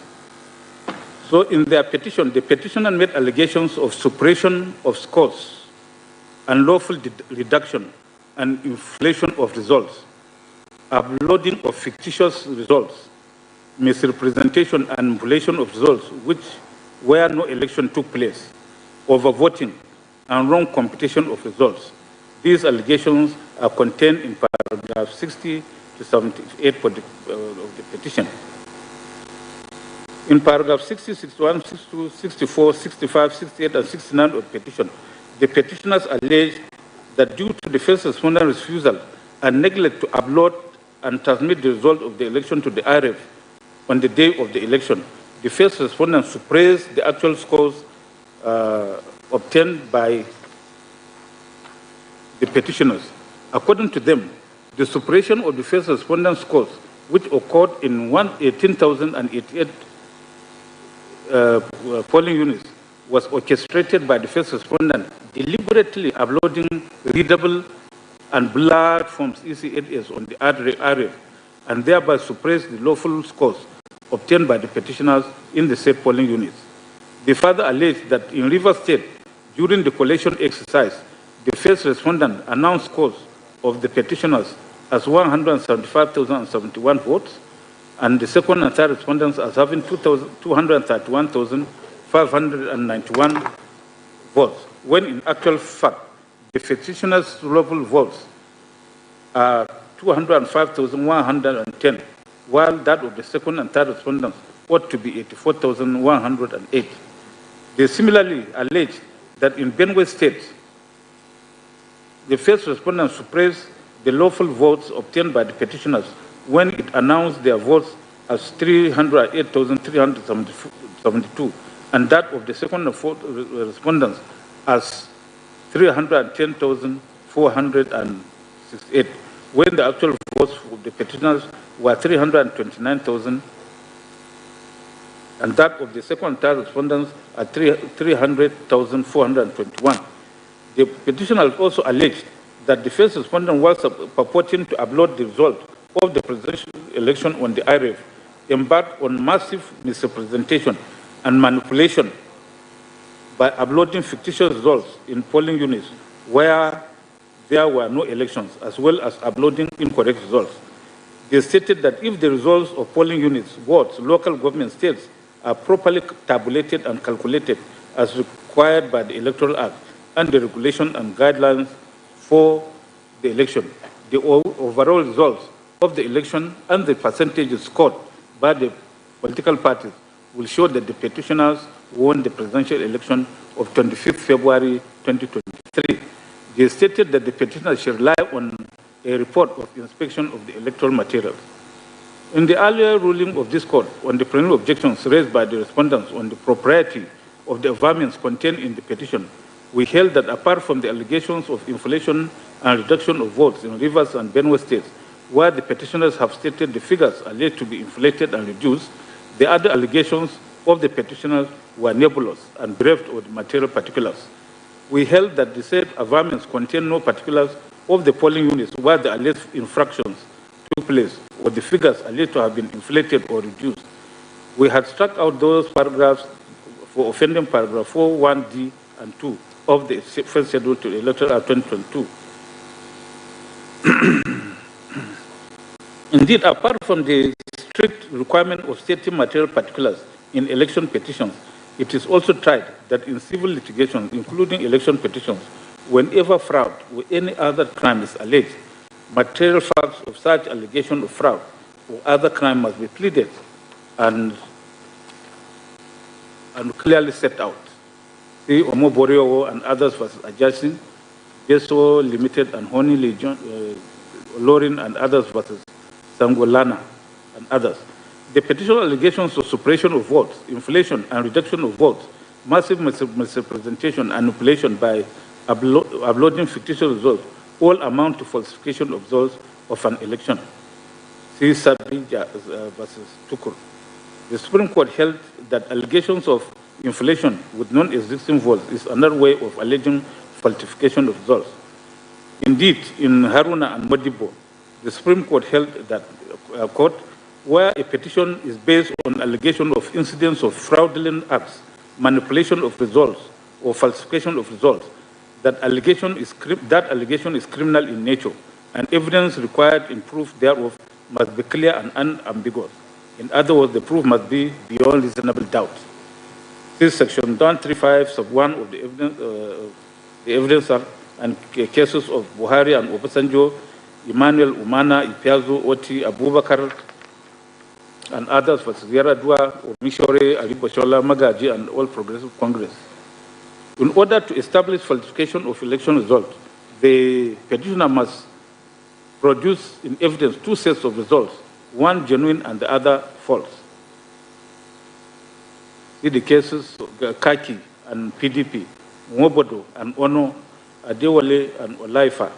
So in their petition, the petitioner made allegations of suppression of scores, unlawful reduction and inflation of results, uploading of fictitious results, misrepresentation and manipulation of results where no election took place, overvoting and wrong computation of results. These allegations are contained in paragraph 60 to 78 of the petition. In paragraph 60, 61, 62, 64, 65, 68, and 69 of the petition, the petitioners allege that due to the first respondent's refusal and neglect to upload and transmit the result of the election to the IRF on the day of the election, the first respondent suppressed the actual scores obtained by the petitioners. According to them, the suppression of the first respondent scores, which occurred in 18,088 polling units, was orchestrated by the first respondent, deliberately uploading readable and blurred forms ECAS on the IRF, and thereby suppressed the lawful scores obtained by the petitioners in the said polling units. They further alleged that in Rivers State, during the collation exercise, the first respondent announced scores of the petitioners as 175,071 votes, and the second and third respondents as having 231,591 votes, when in actual fact, the petitioners' lawful votes are 205,110, while that of the second and third respondents ought to be 84,108. They similarly allege that in Benue State, the first respondent suppressed the lawful votes obtained by the petitioners when it announced their votes as 308,372, and that of the second and fourth respondents as 310,468, when the actual votes of the petitioners were 329,000, and that of the second and third respondents at 300,421. The petitioner also alleged that the first respondent was purporting to upload the result of the presidential election on the IREF, embarked on massive misrepresentation and manipulation by uploading fictitious results in polling units where there were no elections, as well as uploading incorrect results. They stated that if the results of polling units, wards, local government states are properly tabulated and calculated as required by the Electoral Act and the regulation and guidelines for the election, the overall results of the election and the percentages scored by the political parties will show that the petitioners won the presidential election of 25th February 2023. They stated that the petitioners should rely on a report of inspection of the electoral materials. In the earlier ruling of this court on the preliminary objections raised by the respondents on the propriety of the averments contained in the petition, we held that apart from the allegations of inflation and reduction of votes in Rivers and Benue states, where the petitioners have stated the figures alleged to be inflated and reduced, the other allegations of the petitioners were nebulous and bereft of the material particulars. We held that the said averments contain no particulars of the polling units where the alleged infractions took place, or the figures alleged to have been inflated or reduced. We had struck out those paragraphs for offending paragraph 4, 1D and 2 of the first schedule to the Electoral Act 2022. Indeed, apart from the strict requirement of stating material particulars in election petitions, it is also tried that in civil litigation, including election petitions, whenever fraud or any other crime is alleged, material facts of such allegation of fraud or other crime must be pleaded and clearly set out. See Omo Borio and others versus Ajasin, Geso Limited and Honey Legion, Lorin and others versus Sangolana and others. The petition allegations of suppression of votes, inflation and reduction of votes, massive misrepresentation and manipulation by uploading fictitious results all amount to falsification of results of an election. See Sabija versus Tukur. The Supreme Court held that allegations of inflation with non-existing votes is another way of alleging falsification of results. Indeed, in Haruna and Modibo, the Supreme Court held that where a petition is based on allegation of incidents of fraudulent acts, manipulation of results, or falsification of results, that allegation is criminal in nature, and evidence required in proof thereof must be clear and unambiguous. In other words, the proof must be beyond reasonable doubt. This section 135 sub 1 of the Evidence Act and cases of Buhari and Obasanjo, Emmanuel Umana, Ipiazu, Oti, Abubakar, and others versus Yaradua, Mishore, Ariboshola, Magaji, and All Progressive Congress. In order to establish falsification of election results, the petitioner must produce in evidence two sets of results, one genuine and the other false. See the cases of Kaki and PDP, Mwobodo and Ono, Adewale and Olaifa.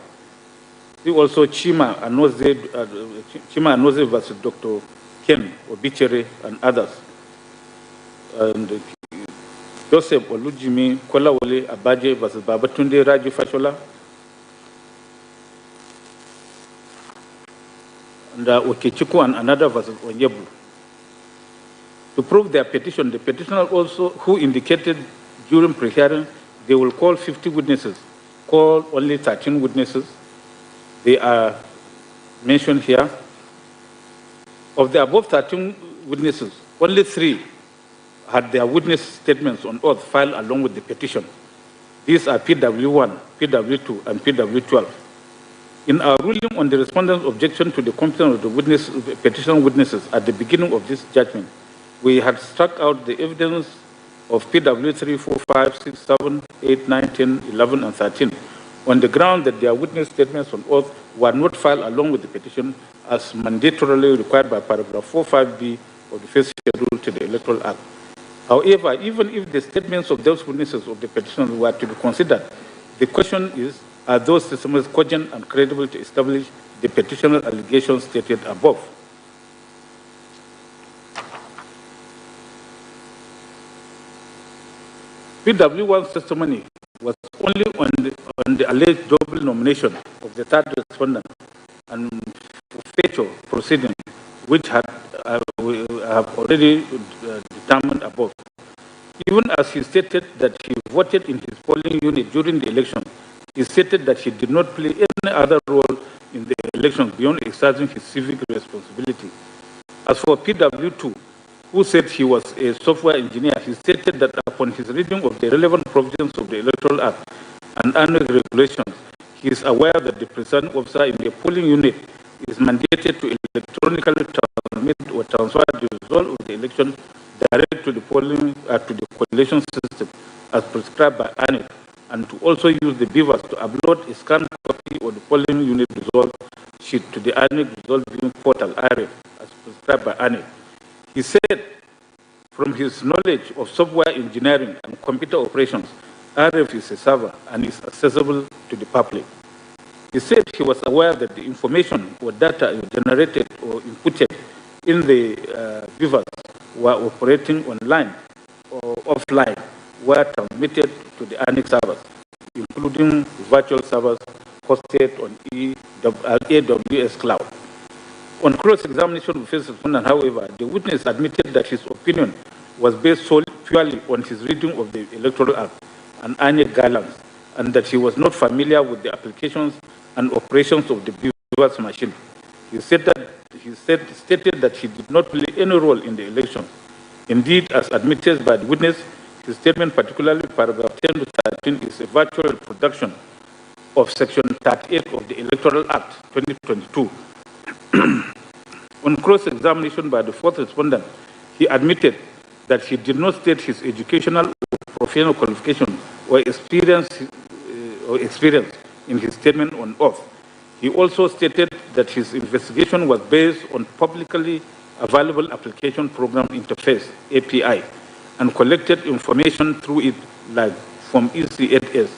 See also Chima Anoze versus Dr. Ken Obichere and others. And Joseph Olujimi Kolawole Abaje versus Babatunde Raji Fashola. And Okechiku and another versus Onyebu. To prove their petition, the petitioner also, who indicated during pre-hearing, they will call 50 witnesses, call only 13 witnesses. They are mentioned here. Of the above 13 witnesses, only 3 had their witness statements on oath filed along with the petition. These are PW1, PW2, and PW12. In our ruling on the respondent's objection to the competence of the petition witnesses at the beginning of this judgment, we had struck out the evidence of PW3, 4, 5, 6, 7, 8, 9, 10, 11, and 13 on the ground that their witness statements on oath were not filed along with the petition as mandatorily required by paragraph 45B of the first schedule to the Electoral Act. However, even if the statements of those witnesses of the petitioners were to be considered, the question is, are those testimonies cogent and credible to establish the petitioner allegations stated above? PW1's testimony was only on the alleged double nomination of the third respondent and fatal proceeding, which we have already determined above. Even as he stated that he voted in his polling unit during the election, he stated that he did not play any other role in the election beyond exercising his civic responsibility. As for PW2, who said he was a software engineer, he stated that upon his reading of the relevant provisions of the Electoral Act and annual regulations, he is aware that the presiding officer in the polling unit is mandated to electronically transmit or transfer the result of the election direct to the polling to the collation system as prescribed by ANIC, and to also use the beavers to upload a scanned copy of the polling unit result sheet to the ANIC result viewing portal area as prescribed by ANIC. He said, from his knowledge of software engineering and computer operations, RF is a server and is accessible to the public. He said he was aware that the information or data generated or inputted in the beavers were operating online or offline, were transmitted to the ANIC servers, including virtual servers hosted on AWS Cloud. On cross-examination of the first respondent, however, the witness admitted that his opinion was based purely on his reading of the Electoral Act and ANIC guidelines, and that he was not familiar with the applications and operations of the beavers machine. He stated that he did not play any role in the election. Indeed, as admitted by the witness, his statement, particularly paragraph 10 to 13, is a virtual reproduction of section 38 of the Electoral Act 2022. On cross-examination by the fourth respondent, he admitted that he did not state his educational or professional qualification or experience in his statement on oath. He also stated that his investigation was based on publicly available application program interface, API, and collected information through it, like Form EC8S.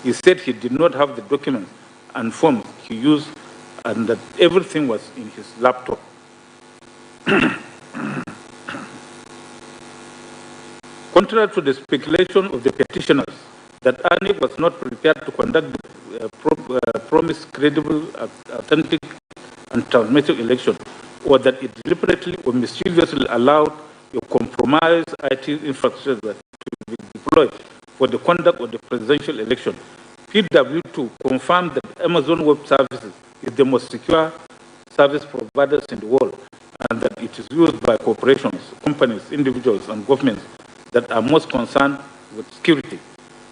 He said he did not have the documents and forms he used, and that everything was in his laptop. Contrary to the speculation of the petitioners that ANIC was not prepared to conduct the promised credible, authentic, and transmitted election, or that it deliberately or mischievously allowed a compromised IT infrastructure to be deployed for the conduct of the presidential election, PW2 confirmed that Amazon Web Services is the most secure service providers in the world, and that it is used by corporations, companies, individuals, and governments that are most concerned with security.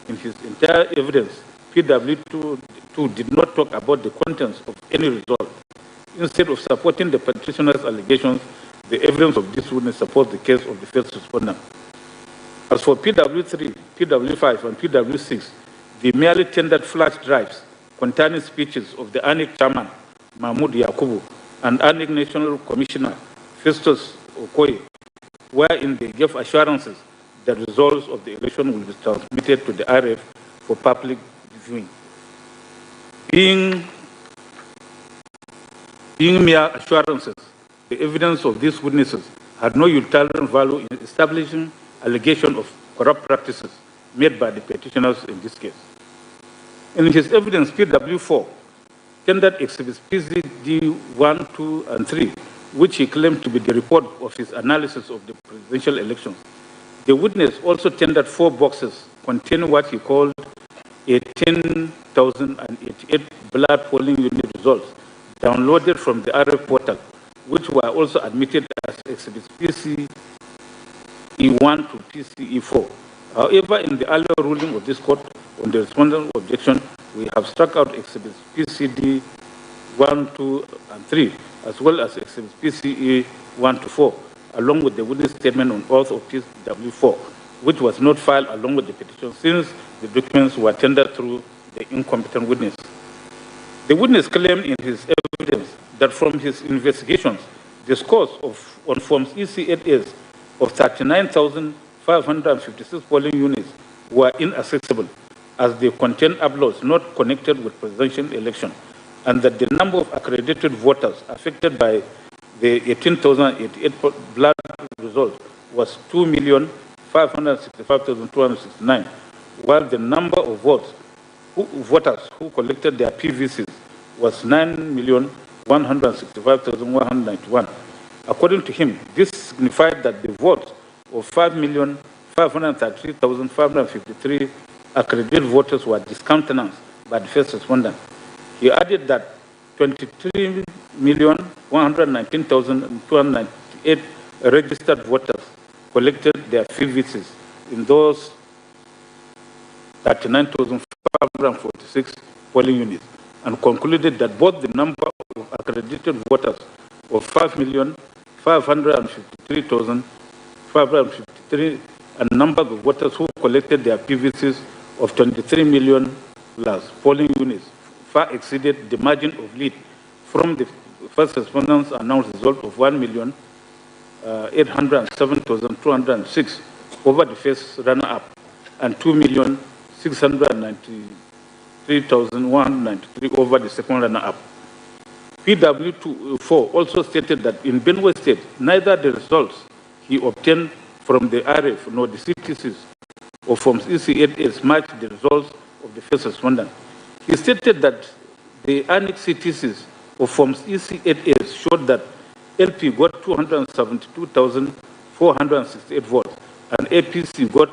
In his entire evidence, PW2 did not talk about the contents of any result. Instead of supporting the petitioner's allegations, the evidence of this witness supports the case of the first respondent. As for PW3, PW5, and PW6, they merely tendered flash drives containing speeches of the ANIC chairman, Mahmoud Yakubu, and ANIC National Commissioner, Festus Okoye, wherein they gave assurances that the results of the election will be transmitted to the RF for public viewing. Being mere assurances, the evidence of these witnesses had no utilitarian value in establishing allegations of corrupt practices made by the petitioners in this case. In his evidence, PW4 tendered exhibits PCD 1, 2, and 3, which he claimed to be the report of his analysis of the presidential elections. The witness also tendered 4 boxes containing what he called 18,088 blood polling unit results downloaded from the RF portal, which were also admitted as exhibits PCE1 to PCE4. However, in the earlier ruling of this court on the respondent objection, we have struck out exhibits PCD 1, 2, and 3, as well as exhibits PCE 1 to 4, along with the witness statement on oath of PW4, which was not filed along with the petition since the documents were tendered through the incompetent witness. The witness claimed in his evidence that from his investigations, the scores on Forms EC8As of 39,556 polling units were inaccessible, as they contain uploads not connected with presidential election, and that the number of accredited voters affected by the 18,088 blood result was 2,565,269, while the number of voters who collected their PVCs was 9,165,191. According to him, this signified that the votes of 5,533,553 accredited voters were discountenanced by the first respondent. He added that 23,119,298 registered voters collected their PVCs in those 39,546 polling units, and concluded that both the number of accredited voters of 5,553,553 and number of voters who collected their PVCs of 23 million plus polling units far exceeded the margin of lead from the first respondents' announced result of 1,807,206 over the first runner-up and 2,693,193 over the second runner-up. PT.2 also stated that in Benue State, neither the results he obtained from the RF nor the CTCs of Forms EC8As matched the results of the first respondent. He stated that the annex CTCs of Forms EC8As showed that LP got 272,468 votes and APC got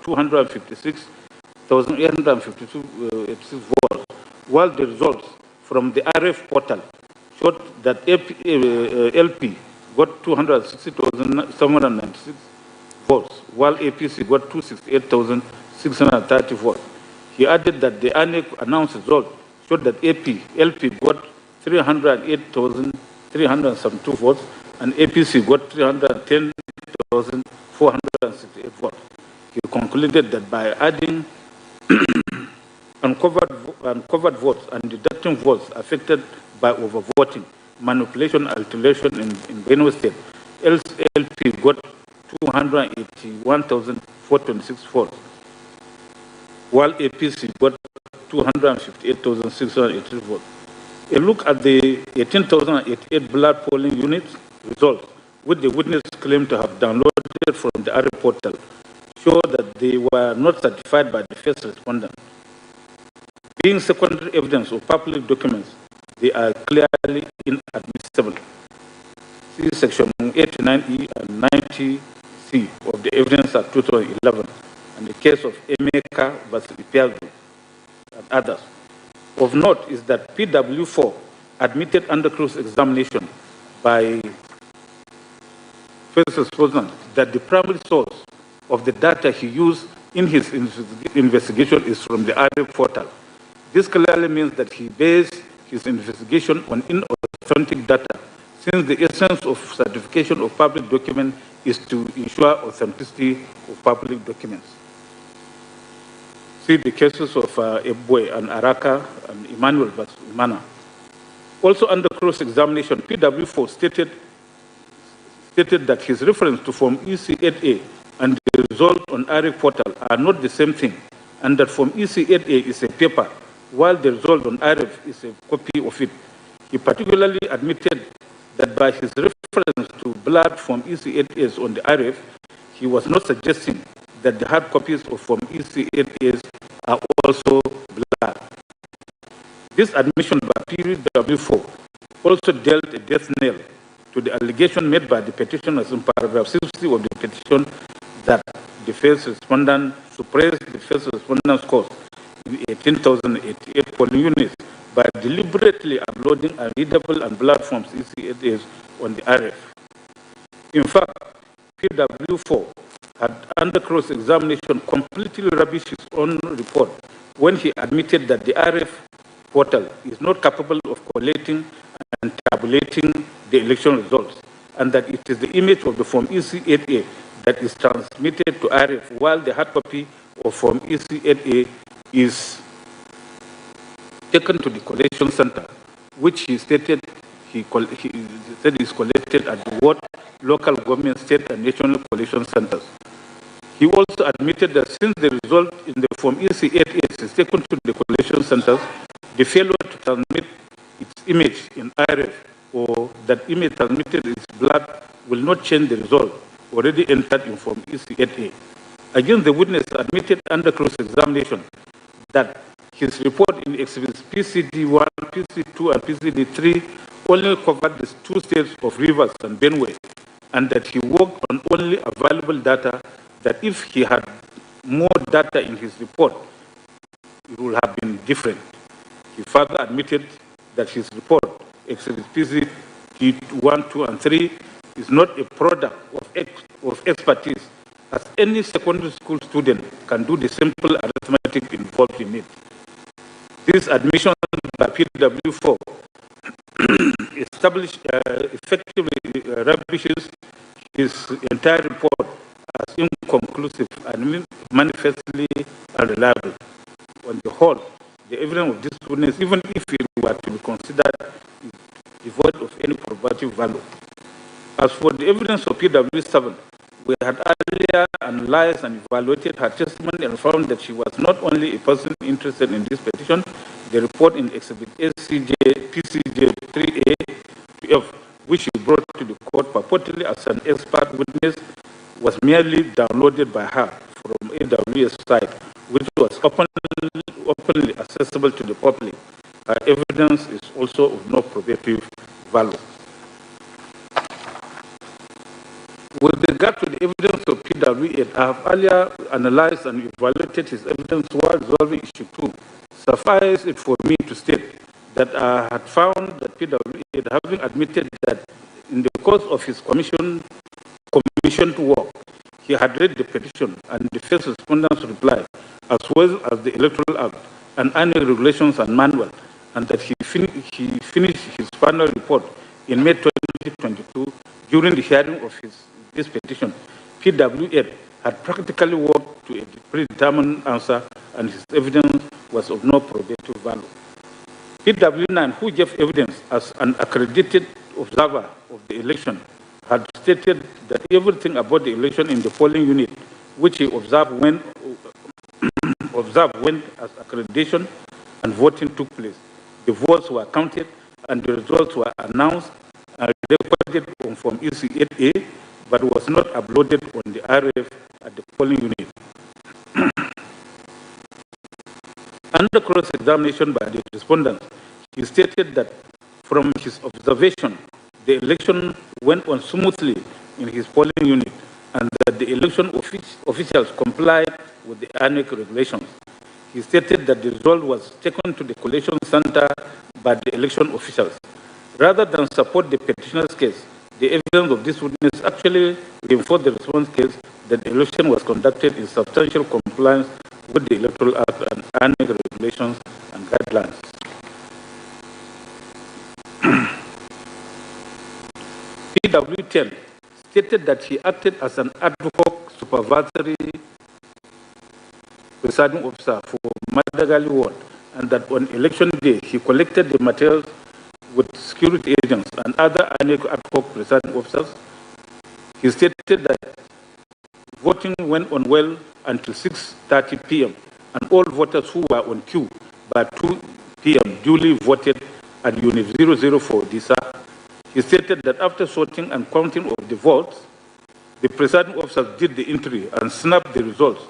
256,852 votes, while the results from the RF portal showed that LP got 260,796 votes, while APC got 268,630 votes. He added that the annex announced result showed that LP got 308,372 votes and APC got 310,468 votes. He concluded that by adding uncovered votes and deducting votes affected by overvoting, manipulation, alteration in Benue State, LP got 281,426 votes, while APC got 258,683 votes. A look at the 18,088 blood polling units results, which the witness claimed to have downloaded from the RF portal, show that they were not certified by the first respondent. Being secondary evidence of public documents, they are clearly inadmissible. See Section 89E and 90C of the Evidence Act 2011 and the case of Emeka vs. Ipiazu and others. Of note is that PW4 admitted under cross-examination by first respondent that the primary source of the data he used in his investigation is from the RF portal. This clearly means that he based his investigation on inauthentic data, since the essence of certification of public document is to ensure authenticity of public documents. See the cases of Ebwe and Araka and Emmanuel vs. Umana. Also under cross-examination, PW4 stated that his reference to Form EC8A and the result on RF portal are not the same thing, and that Form EC8A is a paper, while the result on RF is a copy of it. He particularly admitted that by his reference to blood Form EC8As on the RF, he was not suggesting that the hard copies of Form EC8As are also blood. This admission by PW4 also dealt a death nail to the allegation made by the petitioners in paragraph 60 of the petition that the first respondent suppressed the first respondent's scores in 18,088 polling units by deliberately uploading unreadable and blood forms EC8As on the RF. In fact, PW4 had under cross-examination completely rubbished his own report when he admitted that the RF portal is not capable of collating and tabulating the election results, and that it is the image of the Form EC8A that is transmitted to RF, while the hard copy of Form EC8A is taken to the collation center, which he stated he he said is collected at the ward, local government, state, and national collation centers. He also admitted that since the result in the Form EC88 is taken to the collation centers, the failure to transmit its image in IRF or that image transmitted in its blood will not change the result already entered in Form EC88. Again, the witness admitted under cross-examination that his report in exhibits PCD1, PC2, and PCD3 only covered the 2 states of Rivers and Benue, and that he worked on only available data, that if he had more data in his report, it would have been different. He further admitted that his report, exhibits PCD1, 2, and 3, is not a product of expertise, as any secondary school student can do the simple arithmetic involved in it. This admission by PW4 effectively rubbishes his entire report as inconclusive and manifestly unreliable. On the whole, the evidence of this witness, even if it were to be considered, is devoid of any probative value. As for the evidence of PW7, we had earlier analyzed and evaluated her testimony and found that she was not only a person interested in this petition. The report in Exhibit PCJ 3A to F, which she brought to the court purportedly as an expert witness, was merely downloaded by her from AWS site, which was openly accessible to the public. Her evidence is also of no probative value. With regard to the evidence of PW8, I have earlier analyzed and evaluated his evidence while resolving issue 2. Suffice it for me to state that I had found that PW8, having admitted that in the course of his commissioned work, he had read the petition and the first respondent's reply, as well as the Electoral Act and annual regulations and manual, and that he finished his final report in May 2022 during the hearing of this petition. PW8 had practically worked to a predetermined answer, and his evidence was of no probative value. PW9, who gave evidence as an accredited observer of the election, had stated that everything about the election in the polling unit, which he observed when as accreditation and voting took place, the votes were counted and the results were announced and recorded on Form EC8A, but was not uploaded on the RF at the polling unit. Under cross-examination by the respondent, he stated that from his observation, the election went on smoothly in his polling unit and that the election officials complied with the annual regulations. He stated that the result was taken to the collation center by the election officials. Rather than support the petitioner's case, the evidence of this witness actually reinforced the response case that the election was conducted in substantial compliance with the Electoral Act and annual regulations and guidelines. PW10 stated that he acted as an ad hoc supervisory presiding officer for Madagali Ward, and that on election day he collected the materials with security agents and other ad hoc presiding officers. He stated that voting went on well until 6:30 p.m. and all voters who were on queue by 2 p.m. duly voted at Unit 004 Disa. He stated that after sorting and counting of the votes, the presiding officers did the entry and snapped the results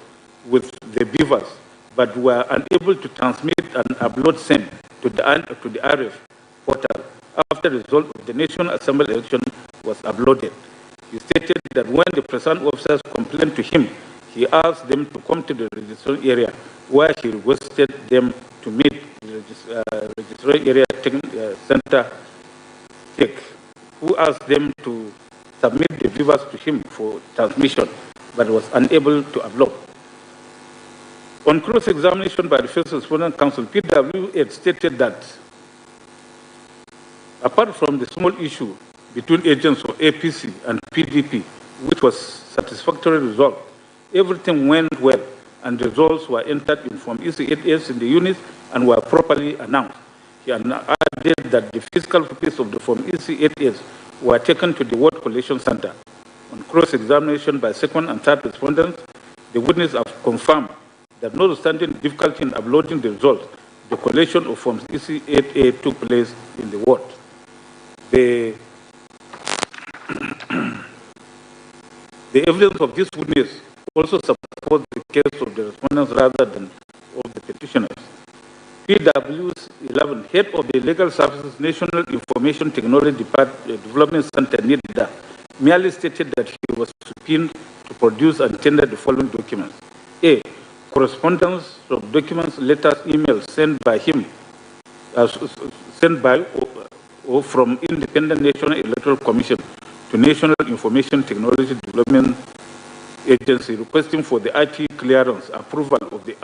with the beavers, but were unable to transmit and upload same to the RF portal after the result of the National Assembly election was uploaded. He stated that when the presiding officers complained to him, he asked them to come to the registration area, where he requested them to meet the registration area center tech, who asked them to submit the beavers to him for transmission, but was unable to upload. On cross-examination by the First Respondent Council, PW8 stated that apart from the small issue between agents of APC and PDP, which was satisfactorily resolved, everything went well and the results were entered in Form EC8S in the units and were properly announced. He admitted added that the physical copies of the Form EC88s were taken to the Ward Collation Center. On cross-examination by second and third respondents, the witness have confirmed that notwithstanding difficulty in uploading the results, the collation of Forms EC88 took place in the ward. The evidence of this witness also supports the case of the respondents rather than of the petitioners. PW's 11, head of the Legal Services National Information Technology Development Center, NIDA, merely stated that he was subpoenaed to produce and tender the following documents. A. Correspondence of documents, letters, emails sent by him, or from Independent National Electoral Commission to National Information Technology Development Agency requesting for the IT clearance approval of the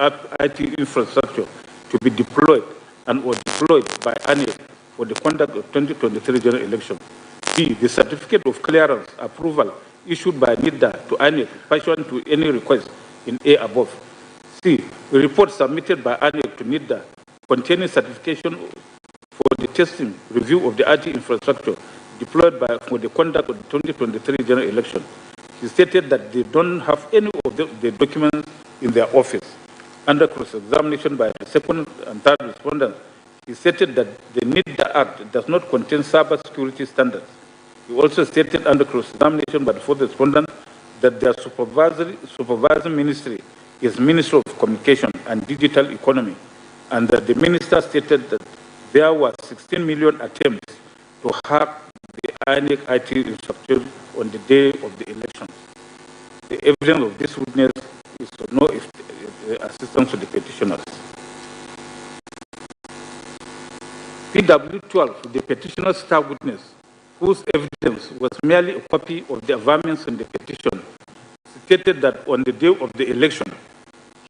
IT infrastructure to be deployed and or deployed by ANEC for the conduct of 2023 general election. B. The certificate of clearance approval issued by NIDA to ANEC pursuant to any request in A above. C. The report submitted by ANEC to NIDA containing certification for the testing review of the IT infrastructure deployed for the conduct of the 2023 general election. He stated that they don't have any of the documents in their office. Under cross-examination by the second and third respondents, he stated that the NIDA Act does not contain cyber security standards. He also stated under cross-examination by the fourth respondent that their supervising ministry is Ministry of Communication and Digital Economy, and that the minister stated that there were 16 million attempts to hack the INEC IT infrastructure on the day of the election. The evidence of this witness is to know if assistance to the petitioners. PW12, the petitioner's star witness, whose evidence was merely a copy of the averments in the petition, stated that on the day of the election,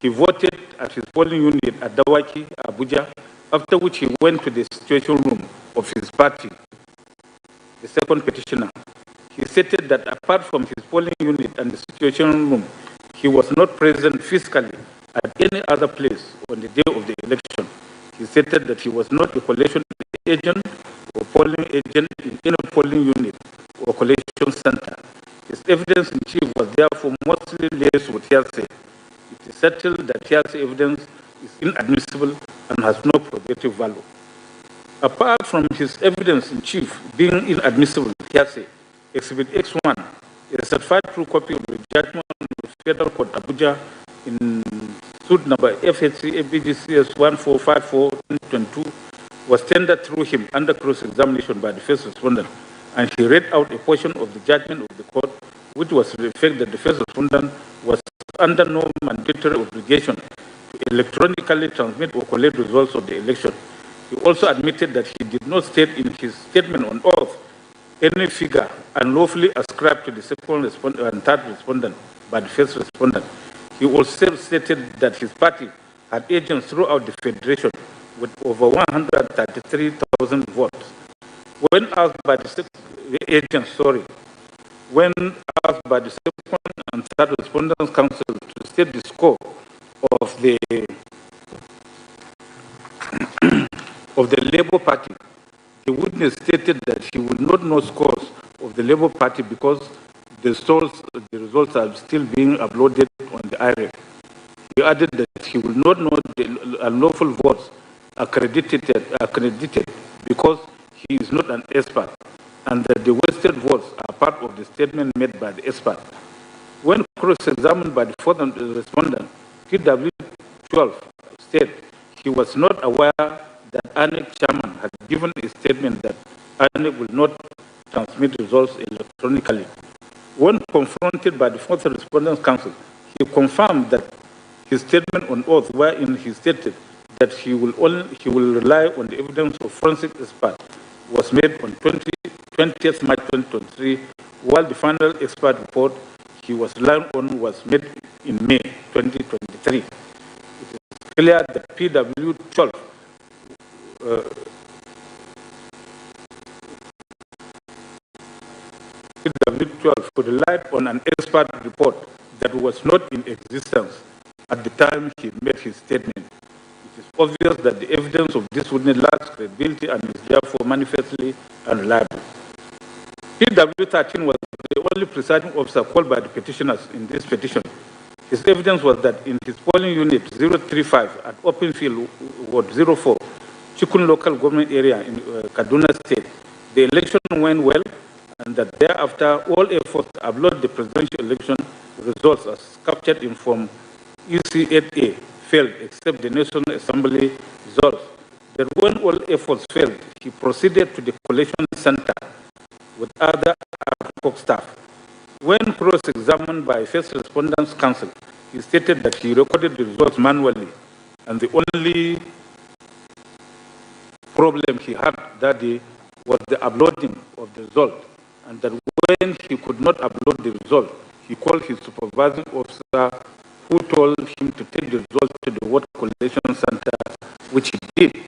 he voted at his polling unit at Dawaki, Abuja, after which he went to the situation room of his party. The second petitioner, he stated that apart from his polling unit and the situation room, he was not present physically at any other place on the day of the election. He stated that he was not a collation agent or polling agent in any polling unit or collation center. His evidence in chief was therefore mostly laced with hearsay. It is settled that hearsay evidence is inadmissible and has no probative value. Apart from his evidence in chief being inadmissible hearsay, Exhibit X1, a certified true copy of the judgment of the Federal Court Abuja in suit number FHC ABGCS 1454-2022, was tendered through him under cross-examination by the first respondent, and he read out a portion of the judgment of the court, which was to the effect that the first respondent was under no mandatory obligation to electronically transmit or collect results of the election. He also admitted that he did not state in his statement on oath any figure unlawfully ascribed to the second respondent and third respondent by the first respondent. He also stated that his party had agents throughout the federation with over 133,000 votes. When asked by the second and third respondents' council to state the score of the Labour Party, the witness stated that he would not know scores of the Labour Party because the results are still being uploaded on the IREC. He added that he will not know the unlawful votes accredited because he is not an expert, and that the wasted votes are part of the statement made by the expert. When cross-examined by the fourth respondent, PW12 said he was not aware that ANEC chairman had given a statement that ANEC will not transmit results electronically. When confronted by the fourth respondent's counsel, he confirmed that his statement on oath, wherein he stated that he will rely on the evidence of forensic expert, was made on 20th March 2023, while the final expert report he was relying on was made in May 2023. It is clear that PW12 could rely on an expert report that was not in existence at the time he made his statement. It is obvious that the evidence of this witness lacks credibility and is therefore manifestly unreliable. PT.2 was the only presiding officer called by the petitioners in this petition. His evidence was that in his polling unit 035 at Open Field, Ward 04, Chikun local government area in Kaduna State, the election went well, and that thereafter all efforts to upload the presidential election results as captured in Form EC8A failed, except the National Assembly results. That when all efforts failed, he proceeded to the collation center with other ARCOC staff. When cross-examined by First Respondents Council, he stated that he recorded the results manually, and the only problem he had that day was the uploading of the result, and that when he could not upload the result, he called his supervising officer, who told him to take the result to the vote collation center, which he did.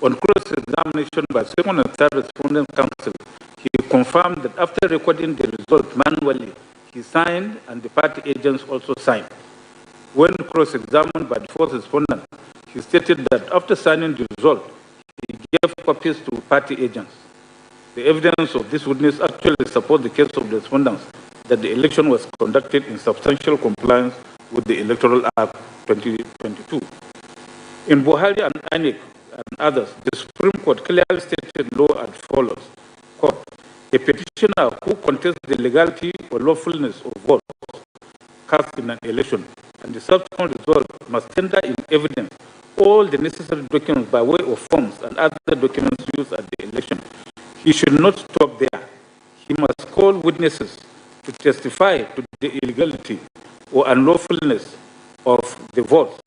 On cross-examination by Second and Third Respondent Council, he confirmed that after recording the result manually, he signed and the party agents also signed. When cross-examined by the fourth respondent, he stated that after signing the result, he gave copies to party agents. The evidence of this witness actually supports the case of the respondents that the election was conducted in substantial compliance with the Electoral Act 2022. In Buhari and INEC and others, the Supreme Court clearly stated law as follows. Quote, a petitioner who contests the legality or lawfulness of votes cast in an election and the subsequent result must tender in evidence all the necessary documents by way of forms and other documents used at the election. He should not stop there. He must call witnesses to testify to the illegality or unlawfulness of the votes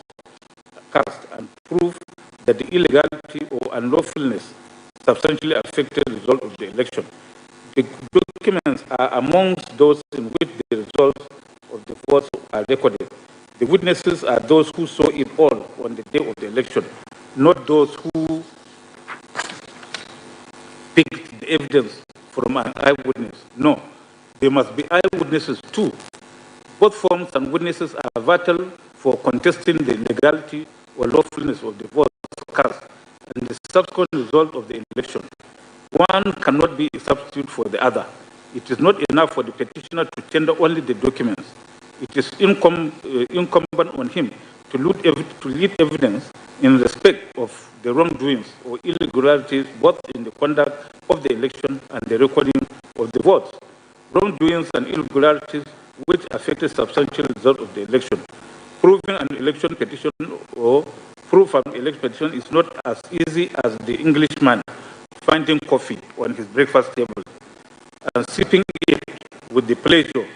cast and prove that the illegality or unlawfulness substantially affected the result of the election. The documents are amongst those in which the results of the votes are recorded. The witnesses are those who saw it all on the day of the election, not those who picked the evidence from an eyewitness. No, they must be eyewitnesses too. Both forms and witnesses are vital for contesting the legality or lawfulness of the votes cast and the subsequent result of the election. One cannot be a substitute for the other. It is not enough for the petitioner to tender only the documents. It is incumbent on him to lead evidence in respect of the wrongdoings or irregularities both in the conduct of the election and the recording of the votes. Wrongdoings and irregularities which affected substantial result of the election. Proving an election petition or proof of an election petition is not as easy as the Englishman finding coffee on his breakfast table and sipping it with pleasure,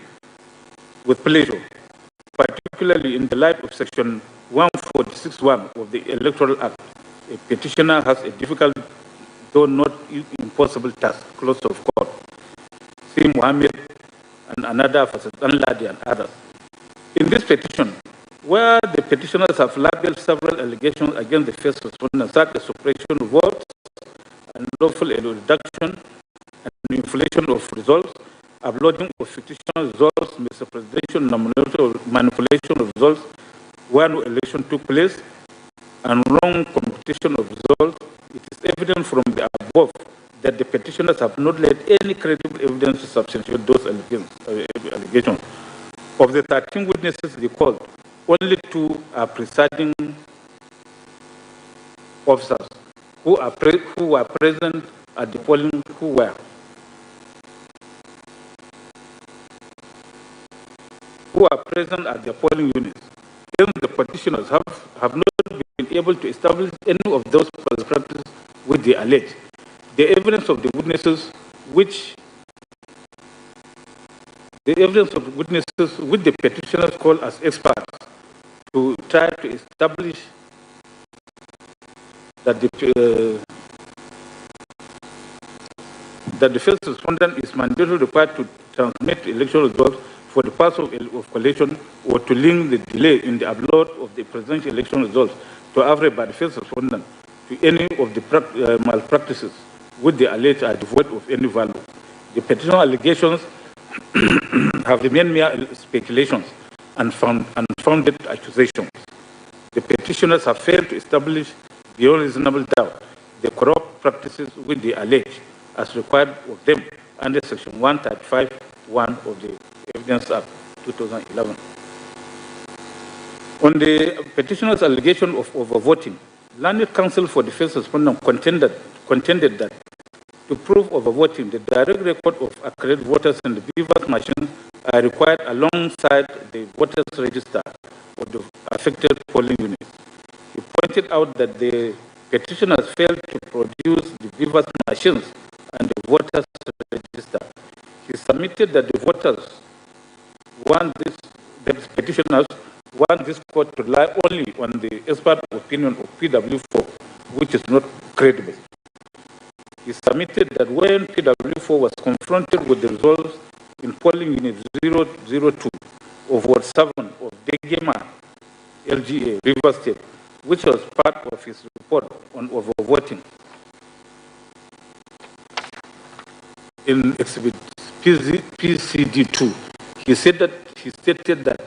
particularly in the light of Section 146(1) of the Electoral Act. A petitioner has a difficult, though not impossible task, close of court. See Mohammed and another for Ladi and others. In this petition, where the petitioners have labeled several allegations against the first respondent, such as suppression of votes, unlawful reduction, and inflation of results, uploading of fictitious results, misrepresentation, nomination, or manipulation of results where no election took place, and wrong computation of results, it is evident from the above that the petitioners have not laid any credible evidence to substantiate those allegations. Of the 13 witnesses recalled, only 2 are presiding officers who were present at the polling, who are present at the polling units. Then the petitioners have not been able to establish any of those practices which they allege. The evidence of the witnesses which the petitioners call as experts to try to establish that the first respondent is mandatorily required to transmit election results for the purpose of collation or to link the delay in the upload of the presidential election results to average by the first respondent to any of the malpractices which they allege are devoid of any value. The petition allegations have remained mere speculations and unfounded accusations. The petitioners have failed to establish beyond reasonable doubt the corrupt practices which they allege as required of them under Section 135(1) of the Evidence Act 2011. On the petitioner's allegation of overvoting, Learned Counsel for Defense Respondent contended that to prove overvoting, the direct record of accredited voters in the BVAS machine are required alongside the voters register of the affected polling units. He pointed out that the petitioners failed to produce the BVAS machines and the voters register. He submitted that the voters want this, the petitioners want this court to rely only on the expert opinion of PW4, which is not credible. He submitted that when PW4 was confronted with the results in polling unit 002 of Ward 7 of Degema LGA, River State, which was part of his report on overvoting, in Exhibit PCD2, he stated that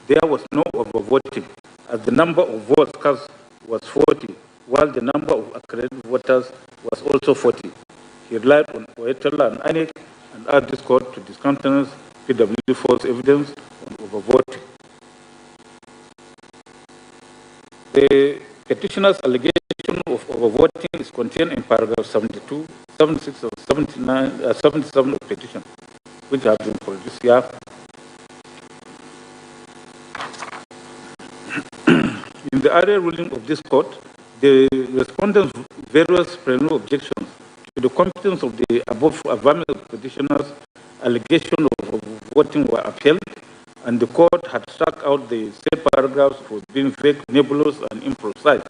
there was no overvoting, as the number of votes cast was 40, while the number of accredited voters was also 40. He relied on Oetola and INEC and asked this court to discountenance PW4's evidence on overvoting. The petitioner's allegation of overvoting is contained in paragraph 72, 76, 79, 77 of the petition, which have been produced here. In the earlier ruling of this court, the respondents' various preliminary objections to the competence of the above affirmative petitioners' allegation of voting were upheld, and the court had struck out the said paragraphs for being vague, nebulous, and imprecise,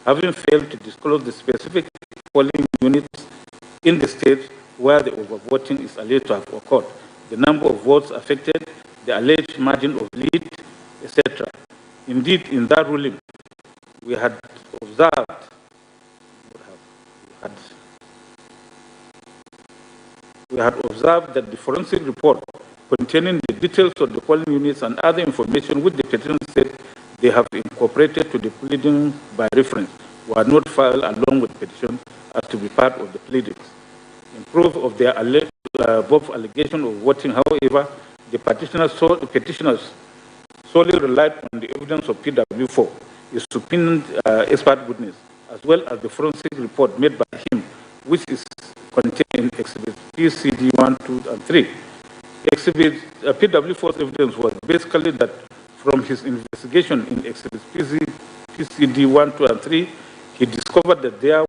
having failed to disclose the specific polling units in the state where the overvoting is alleged to have occurred, the number of votes affected, the alleged margin of lead, etc. Indeed, in that ruling, we had observed that the forensic report containing the details of the polling units and other information which the petition said they have incorporated to the pleading by reference were not filed along with the petition as to be part of the pleadings. In proof of their above allegation of voting, however, the petitioners solely relied on the evidence of PW4, a subpoenaed expert witness, as well as the forensic report made by him, which is contained in Exhibit PCD 1, 2, and 3. Exhibit PW4's evidence was basically that from his investigation in Exhibit PCD 1, 2, and 3, he discovered that there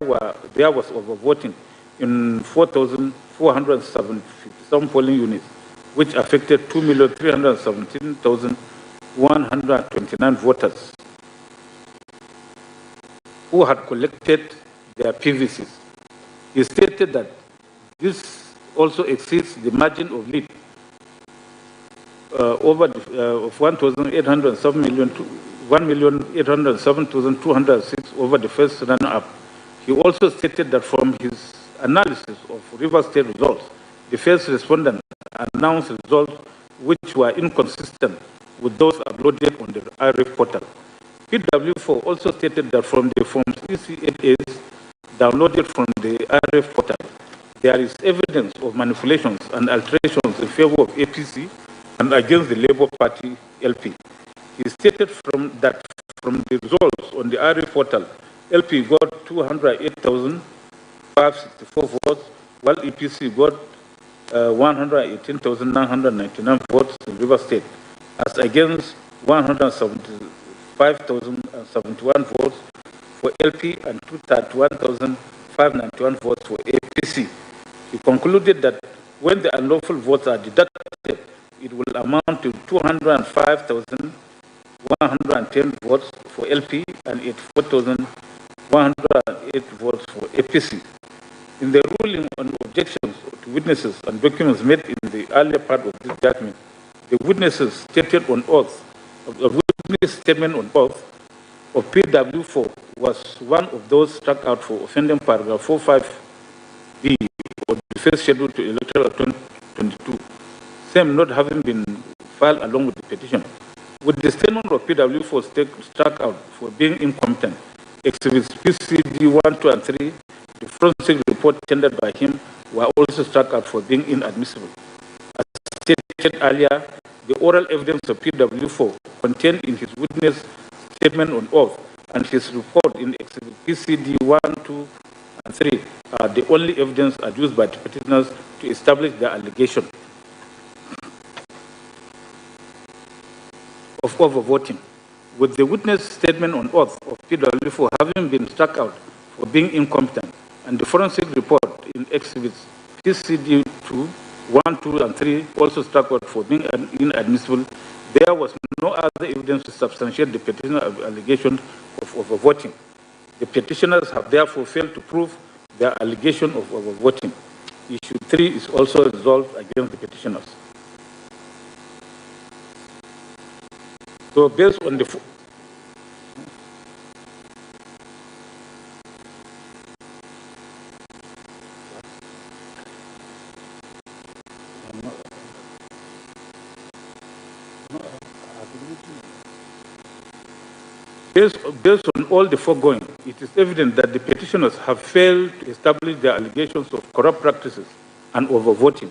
was overvoting in 4,477 polling units, which affected 2,317,129 voters who had collected their PVCs. He stated that this also exceeds the margin of lead of 1,807,206 over the first runner-up. He also stated that from his analysis of River State results, the first respondent announced results which were inconsistent with those uploaded on the IRF portal. PW4 also stated that from the forms EC8As downloaded from the IRF portal, there is evidence of manipulations and alterations in favor of APC and against the Labour Party LP. He stated that from the results on the IRF portal, LP got 208,564 votes, while EPC got 118,999 votes in River State, as against 175,071 votes for LP and 231,591 votes for APC. He concluded that when the unlawful votes are deducted, it will amount to 205,110 votes for LP and 84,108 votes for APC. In the ruling on objections to witnesses and documents made in the earlier part of this judgment, the witnesses stated on oath, a witness statement on oath of PW4 was one of those struck out for offending paragraph 45B of the first schedule to electoral 2022, same not having been filed along with the petition. With the statement of PW4 struck out for being incompetent, exhibits PCD 1, 2, and 3, the forensic report tendered by him, were also struck out for being inadmissible. As stated earlier, the oral evidence of PW4 contained in his witness statement on oath and his report in exhibit PCD 1, 2, and 3 are the only evidence adduced by the petitioners to establish the allegation of overvoting, with the witness statement on oath of PW4 having been struck out for being incompetent, and the forensic report in exhibits PCD2, 1, 2, and 3 also struck out for being inadmissible. There was no other evidence to substantiate the petitioner's allegation of overvoting. The petitioners have therefore failed to prove their allegation of overvoting. Issue 3 is also resolved against the petitioners. So based on the Based on all the foregoing, it is evident that the petitioners have failed to establish their allegations of corrupt practices and overvoting.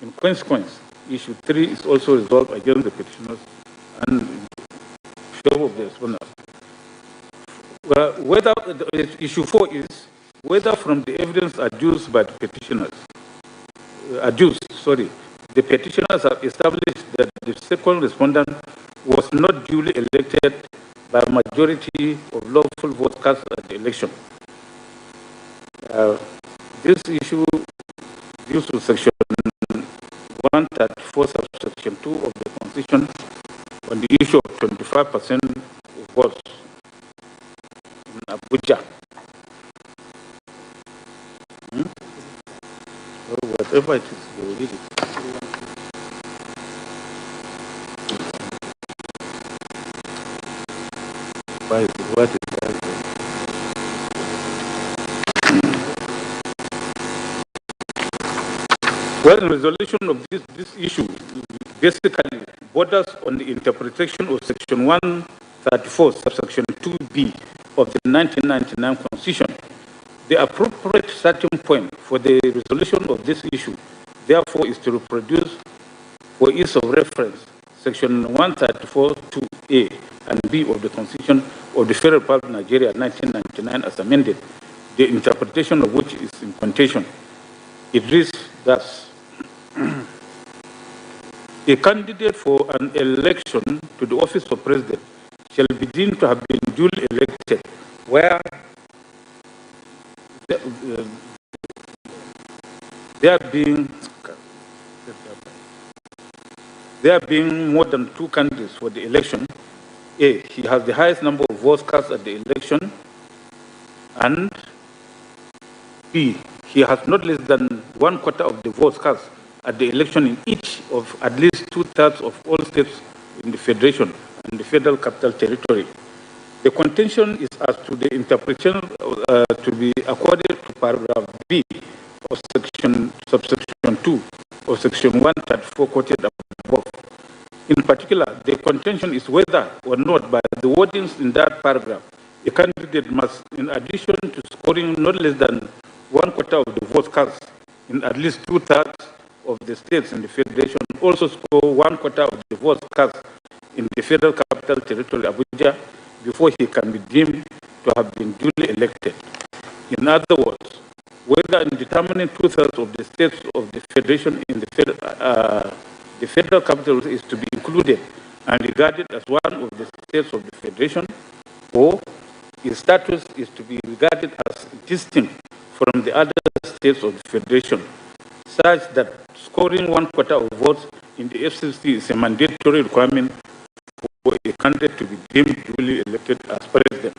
In consequence, issue 3 is also resolved against the petitioners and in favor of the respondents. Issue 4 is whether from the evidence adduced by the petitioners, the petitioners have established that the second respondent was not duly elected by a majority of lawful votes cast at the election. This issue, due to section 134, subsection 2 of the Constitution, on the issue of 25% of votes in Abuja. Or whatever it is, they will read it. What is that? Well, the resolution of this issue basically borders on the interpretation of section 134, subsection 2B of the 1999 Constitution. The appropriate starting point for the resolution of this issue, therefore, is to reproduce, for ease of reference, section 134(2)A and B of the Constitution of the Federal Republic of Nigeria, 1999, as amended, the interpretation of which is in contention. It reads thus: a candidate for an election to the office of president shall be deemed to have been duly elected where there being more than 2 candidates for the election. A, he has the highest number of votes cast at the election, and B, he has not less than 1/4 of the votes cast at the election in each of at least 2/3 of all states in the Federation and the Federal Capital Territory. The contention is as to the interpretation to be accorded to paragraph B of subsection 2 of section 134 quoted above. In particular, the contention is whether or not by the wordings in that paragraph, a candidate must, in addition to scoring not less than 1/4 of the votes cast in at least 2/3 of the states in the Federation, also score 1/4 of the votes cast in the Federal Capital Territory, Abuja, before he can be deemed to have been duly elected. In other words, whether in determining 2/3 of the states of the Federation in the Federal Capital is to be included and regarded as one of the states of the Federation, or its status is to be regarded as distinct from the other states of the Federation, such that scoring 1/4 of votes in the FCC is a mandatory requirement for a candidate to be deemed duly elected as president.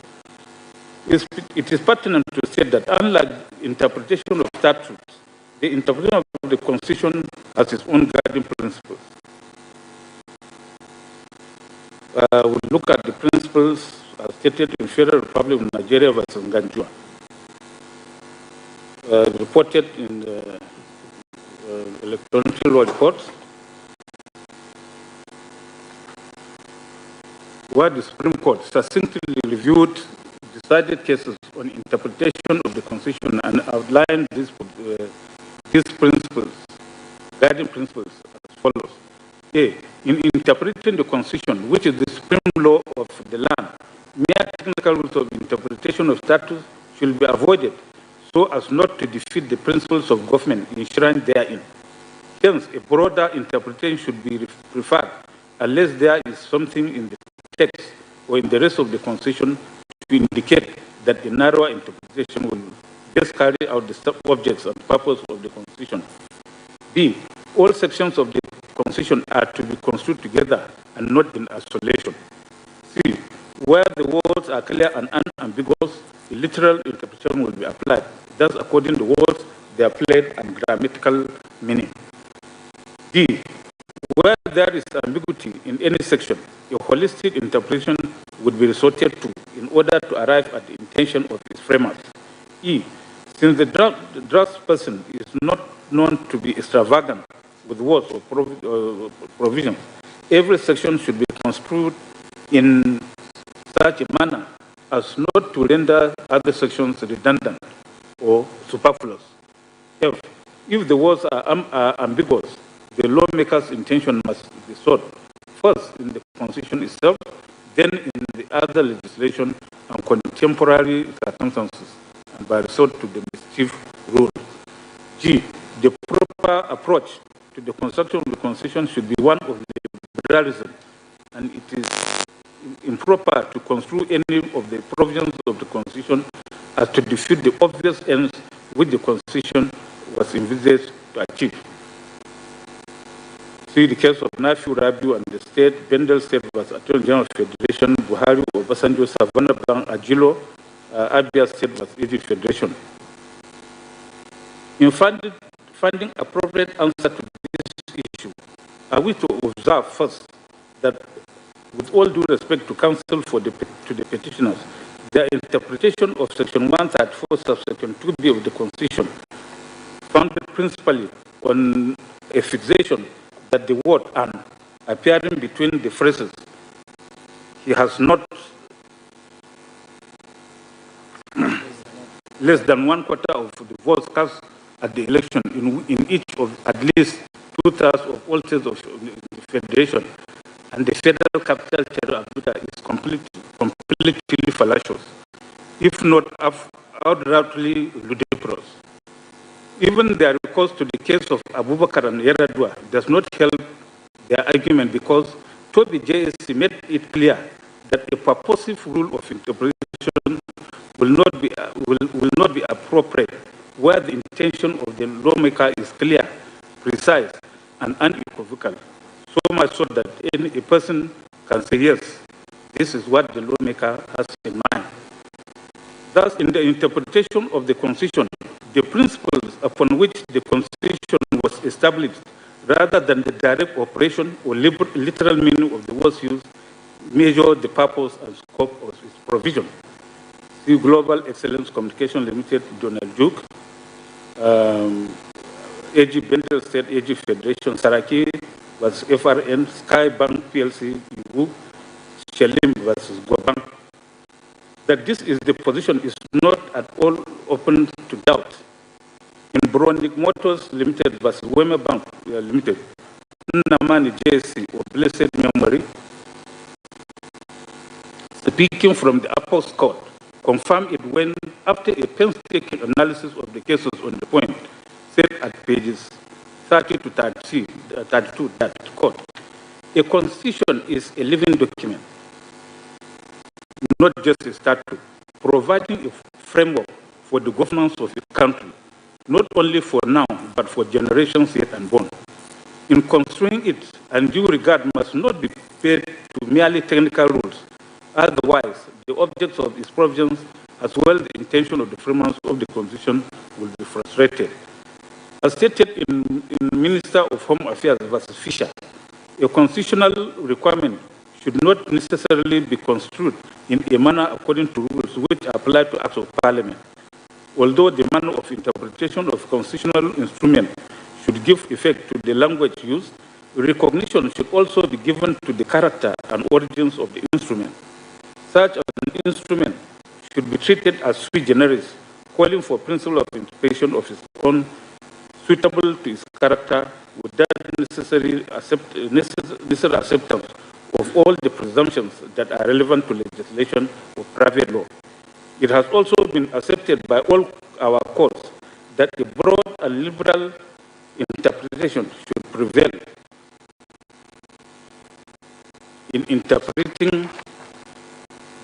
It is pertinent to say that unlike interpretation of statutes, the interpretation of the Constitution has its own guiding principles. We look at the principles as stated in Federal Republic of Nigeria versus Nganjua, reported in the electronic law reports, where the Supreme Court succinctly reviewed the cited cases on interpretation of the Constitution and outlined these principles, guiding principles as follows. A. In interpreting the Constitution, which is the supreme law of the land, mere technical rules of interpretation of statutes should be avoided so as not to defeat the principles of government enshrined therein. Hence, a broader interpretation should be preferred unless there is something in the text or in the rest of the Constitution to indicate that the narrower interpretation will best carry out the objects and purpose of the Constitution. B. All sections of the Constitution are to be construed together and not in isolation. C. Where the words are clear and unambiguous, the literal interpretation will be applied. Thus, according to words, their plain and grammatical meaning. D. Where there is ambiguity in any section, a holistic interpretation would be resorted to in order to arrive at the intention of its framers. E. Since the draftsperson is not known to be extravagant with words or provisions, every section should be construed in such a manner as not to render other sections redundant or superfluous. F. If the words are ambiguous, the lawmaker's intention must be sought first in the Constitution itself, then in the other legislation and contemporary circumstances, and by resort to the mischief rules. G. The proper approach to the construction of the Constitution should be one of liberalism, and it is improper to construe any of the provisions of the Constitution as to defeat the obvious ends which the Constitution was envisaged to achieve. See the case of Nafi Rabiu and the state, Bendel State was Attorney General Federation, Buhari, Obasanjo, Savannah Bank, Ajilo, Abia State was Egypt Federation. In finding appropriate answer to this issue, are we to observe first that, with all due respect to counsel to the petitioners, their interpretation of Section 134, subsection 2B of the Constitution, founded principally on a fixation that the word "and" appearing between the phrases, he has not less than 1/4 of the votes cast at the election in each of at least 2/3 of all states of the Federation, and the Federal Capital Territory of Africa is completely fallacious, if not outrightly ludicrous. Even their recourse to the case of Abubakar and Yaradua does not help their argument, because Toby JSC made it clear that a purposive rule of interpretation will not be appropriate where the intention of the lawmaker is clear, precise, and unequivocal, so much so that a person can say, yes, this is what the lawmaker has in mind. Thus, in the interpretation of the Constitution, the principles upon which the Constitution was established, rather than the direct operation or literal meaning of the words used, measure the purpose and scope of its provision. See Global Excellence Communication Limited, Donald Duke, AG Bendel State, AG Federation, Saraki versus FRN, Sky Bank PLC, Igu, Shelim versus Gobank. That this is the position is not at all open to doubt. In Bronic Motors Limited versus Wema Bank Limited, Nnamani JSC or Blessed Memory, speaking from the Appellate Court, confirmed it when, after a painstaking analysis of the cases on the point, said at pages 30 to 32 that, quote, a constitution is a living document, not just a statute, providing a framework for the governance of a country, not only for now, but for generations yet unborn. In construing it, undue regard must not be paid to merely technical rules. Otherwise, the objects of its provisions, as well as the intention of the framers of the Constitution, will be frustrated. As stated in Minister of Home Affairs versus Fisher, a constitutional requirement should not necessarily be construed in a manner according to rules which apply to acts of Parliament. Although the manner of interpretation of constitutional instrument should give effect to the language used, recognition should also be given to the character and origins of the instrument. Such an instrument should be treated as sui generis, calling for principle of interpretation of its own suitable to its character without necessary acceptance of all the presumptions that are relevant to legislation of private law. It has also been accepted by all our courts that a broad and liberal interpretation should prevail in interpreting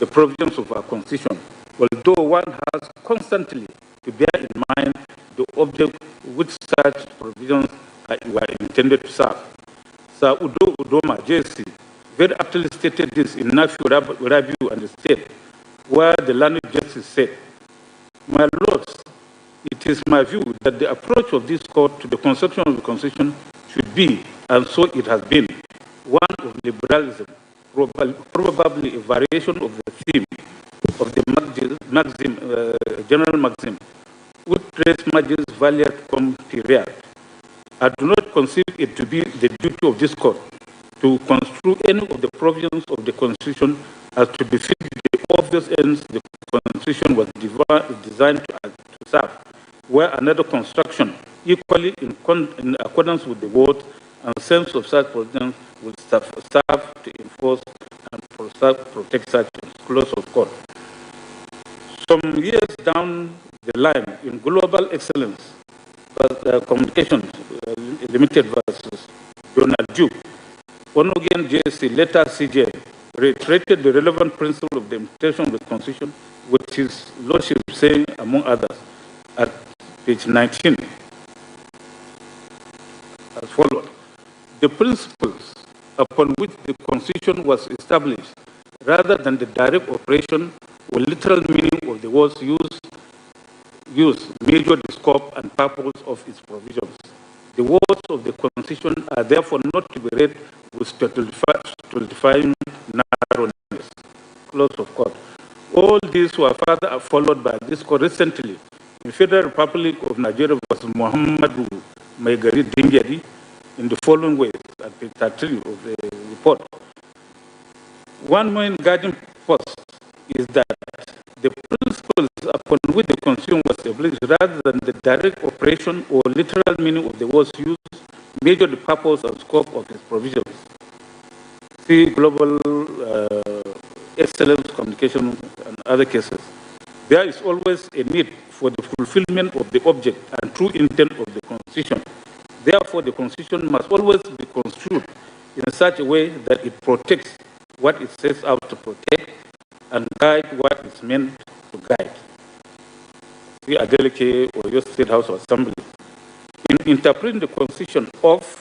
the provisions of our Constitution, although one has constantly to bear in mind the object which such provisions were intended to serve. Sir Udo Udoma, JC, very aptly stated this in Nafi Rabiu and the State, where the learned justice said, "My lords, it is my view that the approach of this court to the construction of the Constitution should be, and so it has been, one of liberalism, probably a variation of the theme of the general maxim, which res magis valeat cum periat. I do not conceive it to be the duty of this court to construe any of the provisions of the Constitution as to befit the obvious ends the Constitution was designed to serve, where another construction, equally in accordance with the word and sense of such provisions, will serve to enforce and protect such clause of court." Some years down the line, in Global Excellence Communications Limited versus Donald Duke, Onogen JC, later CJ, reiterated the relevant principle of the implementation of the Constitution, with his lordship saying, among others, at page 19, as follows: "The principles upon which the Constitution was established, rather than the direct operation or literal meaning of the words used, measure the scope and purpose of its provisions. The words of the Constitution are therefore not to be read with stultifying narrowness." Close of court. All these were further followed by this court recently in Federal Republic of Nigeria versus Muhammadu Maigari Dingyadi in the following ways at page 33 of the report. One main guiding post is that the principles upon which the Constitution was established, rather than the direct operation or literal meaning of the words used, measure the purpose and scope of its provisions. See Global Excellence Communication and other cases. There is always a need for the fulfillment of the object and true intent of the Constitution. Therefore, the Constitution must always be construed in such a way that it protects what it sets out to protect and guide what it's meant to guide. See Adeleke or your State House of Assembly. In interpreting the Constitution of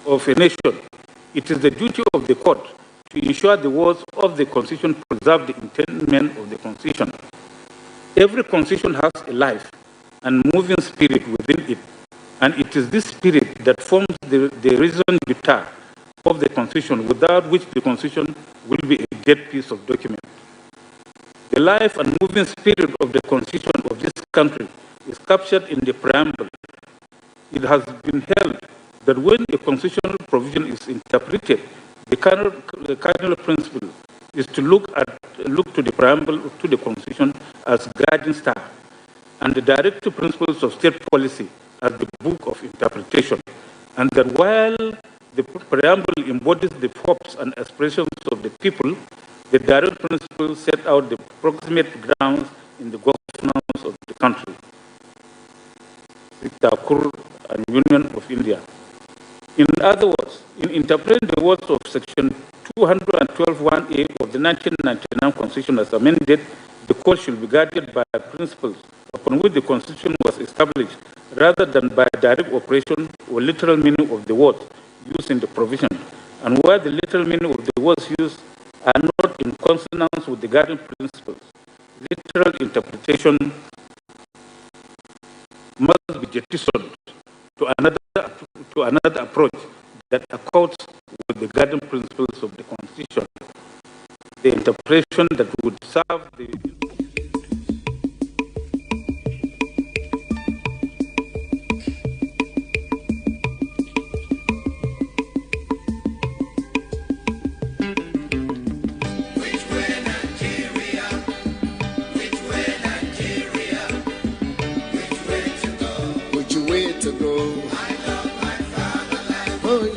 a nation, it is the duty of the court to ensure the words of the Constitution preserve the intent of the Constitution. Every Constitution has a life and moving spirit within it, and it is this spirit that forms the raison d'etre of the Constitution, without which the Constitution will be a dead piece of document. The life and moving spirit of the Constitution of this country is captured in the preamble. It has been held that when a constitutional provision is interpreted, the cardinal principle is to look to the preamble to the Constitution as guiding star, and the directive principles of state policy as the book of interpretation, and that while the preamble embodies the hopes and aspirations of the people, the direct principles set out the proximate grounds in the governance of the country. Thakur and Union of India. In other words, in interpreting the words of Section 212(1)(a) of the 1999 Constitution as amended, the court should be guided by principles upon which the Constitution was established, rather than by direct operation or literal meaning of the words used in the provision, and where the literal meaning of the words used are not in consonance with the guiding principles. Literal interpretation must be jettisoned to another approach that accords with the guiding principles of the Constitution. The interpretation that would serve the Oh,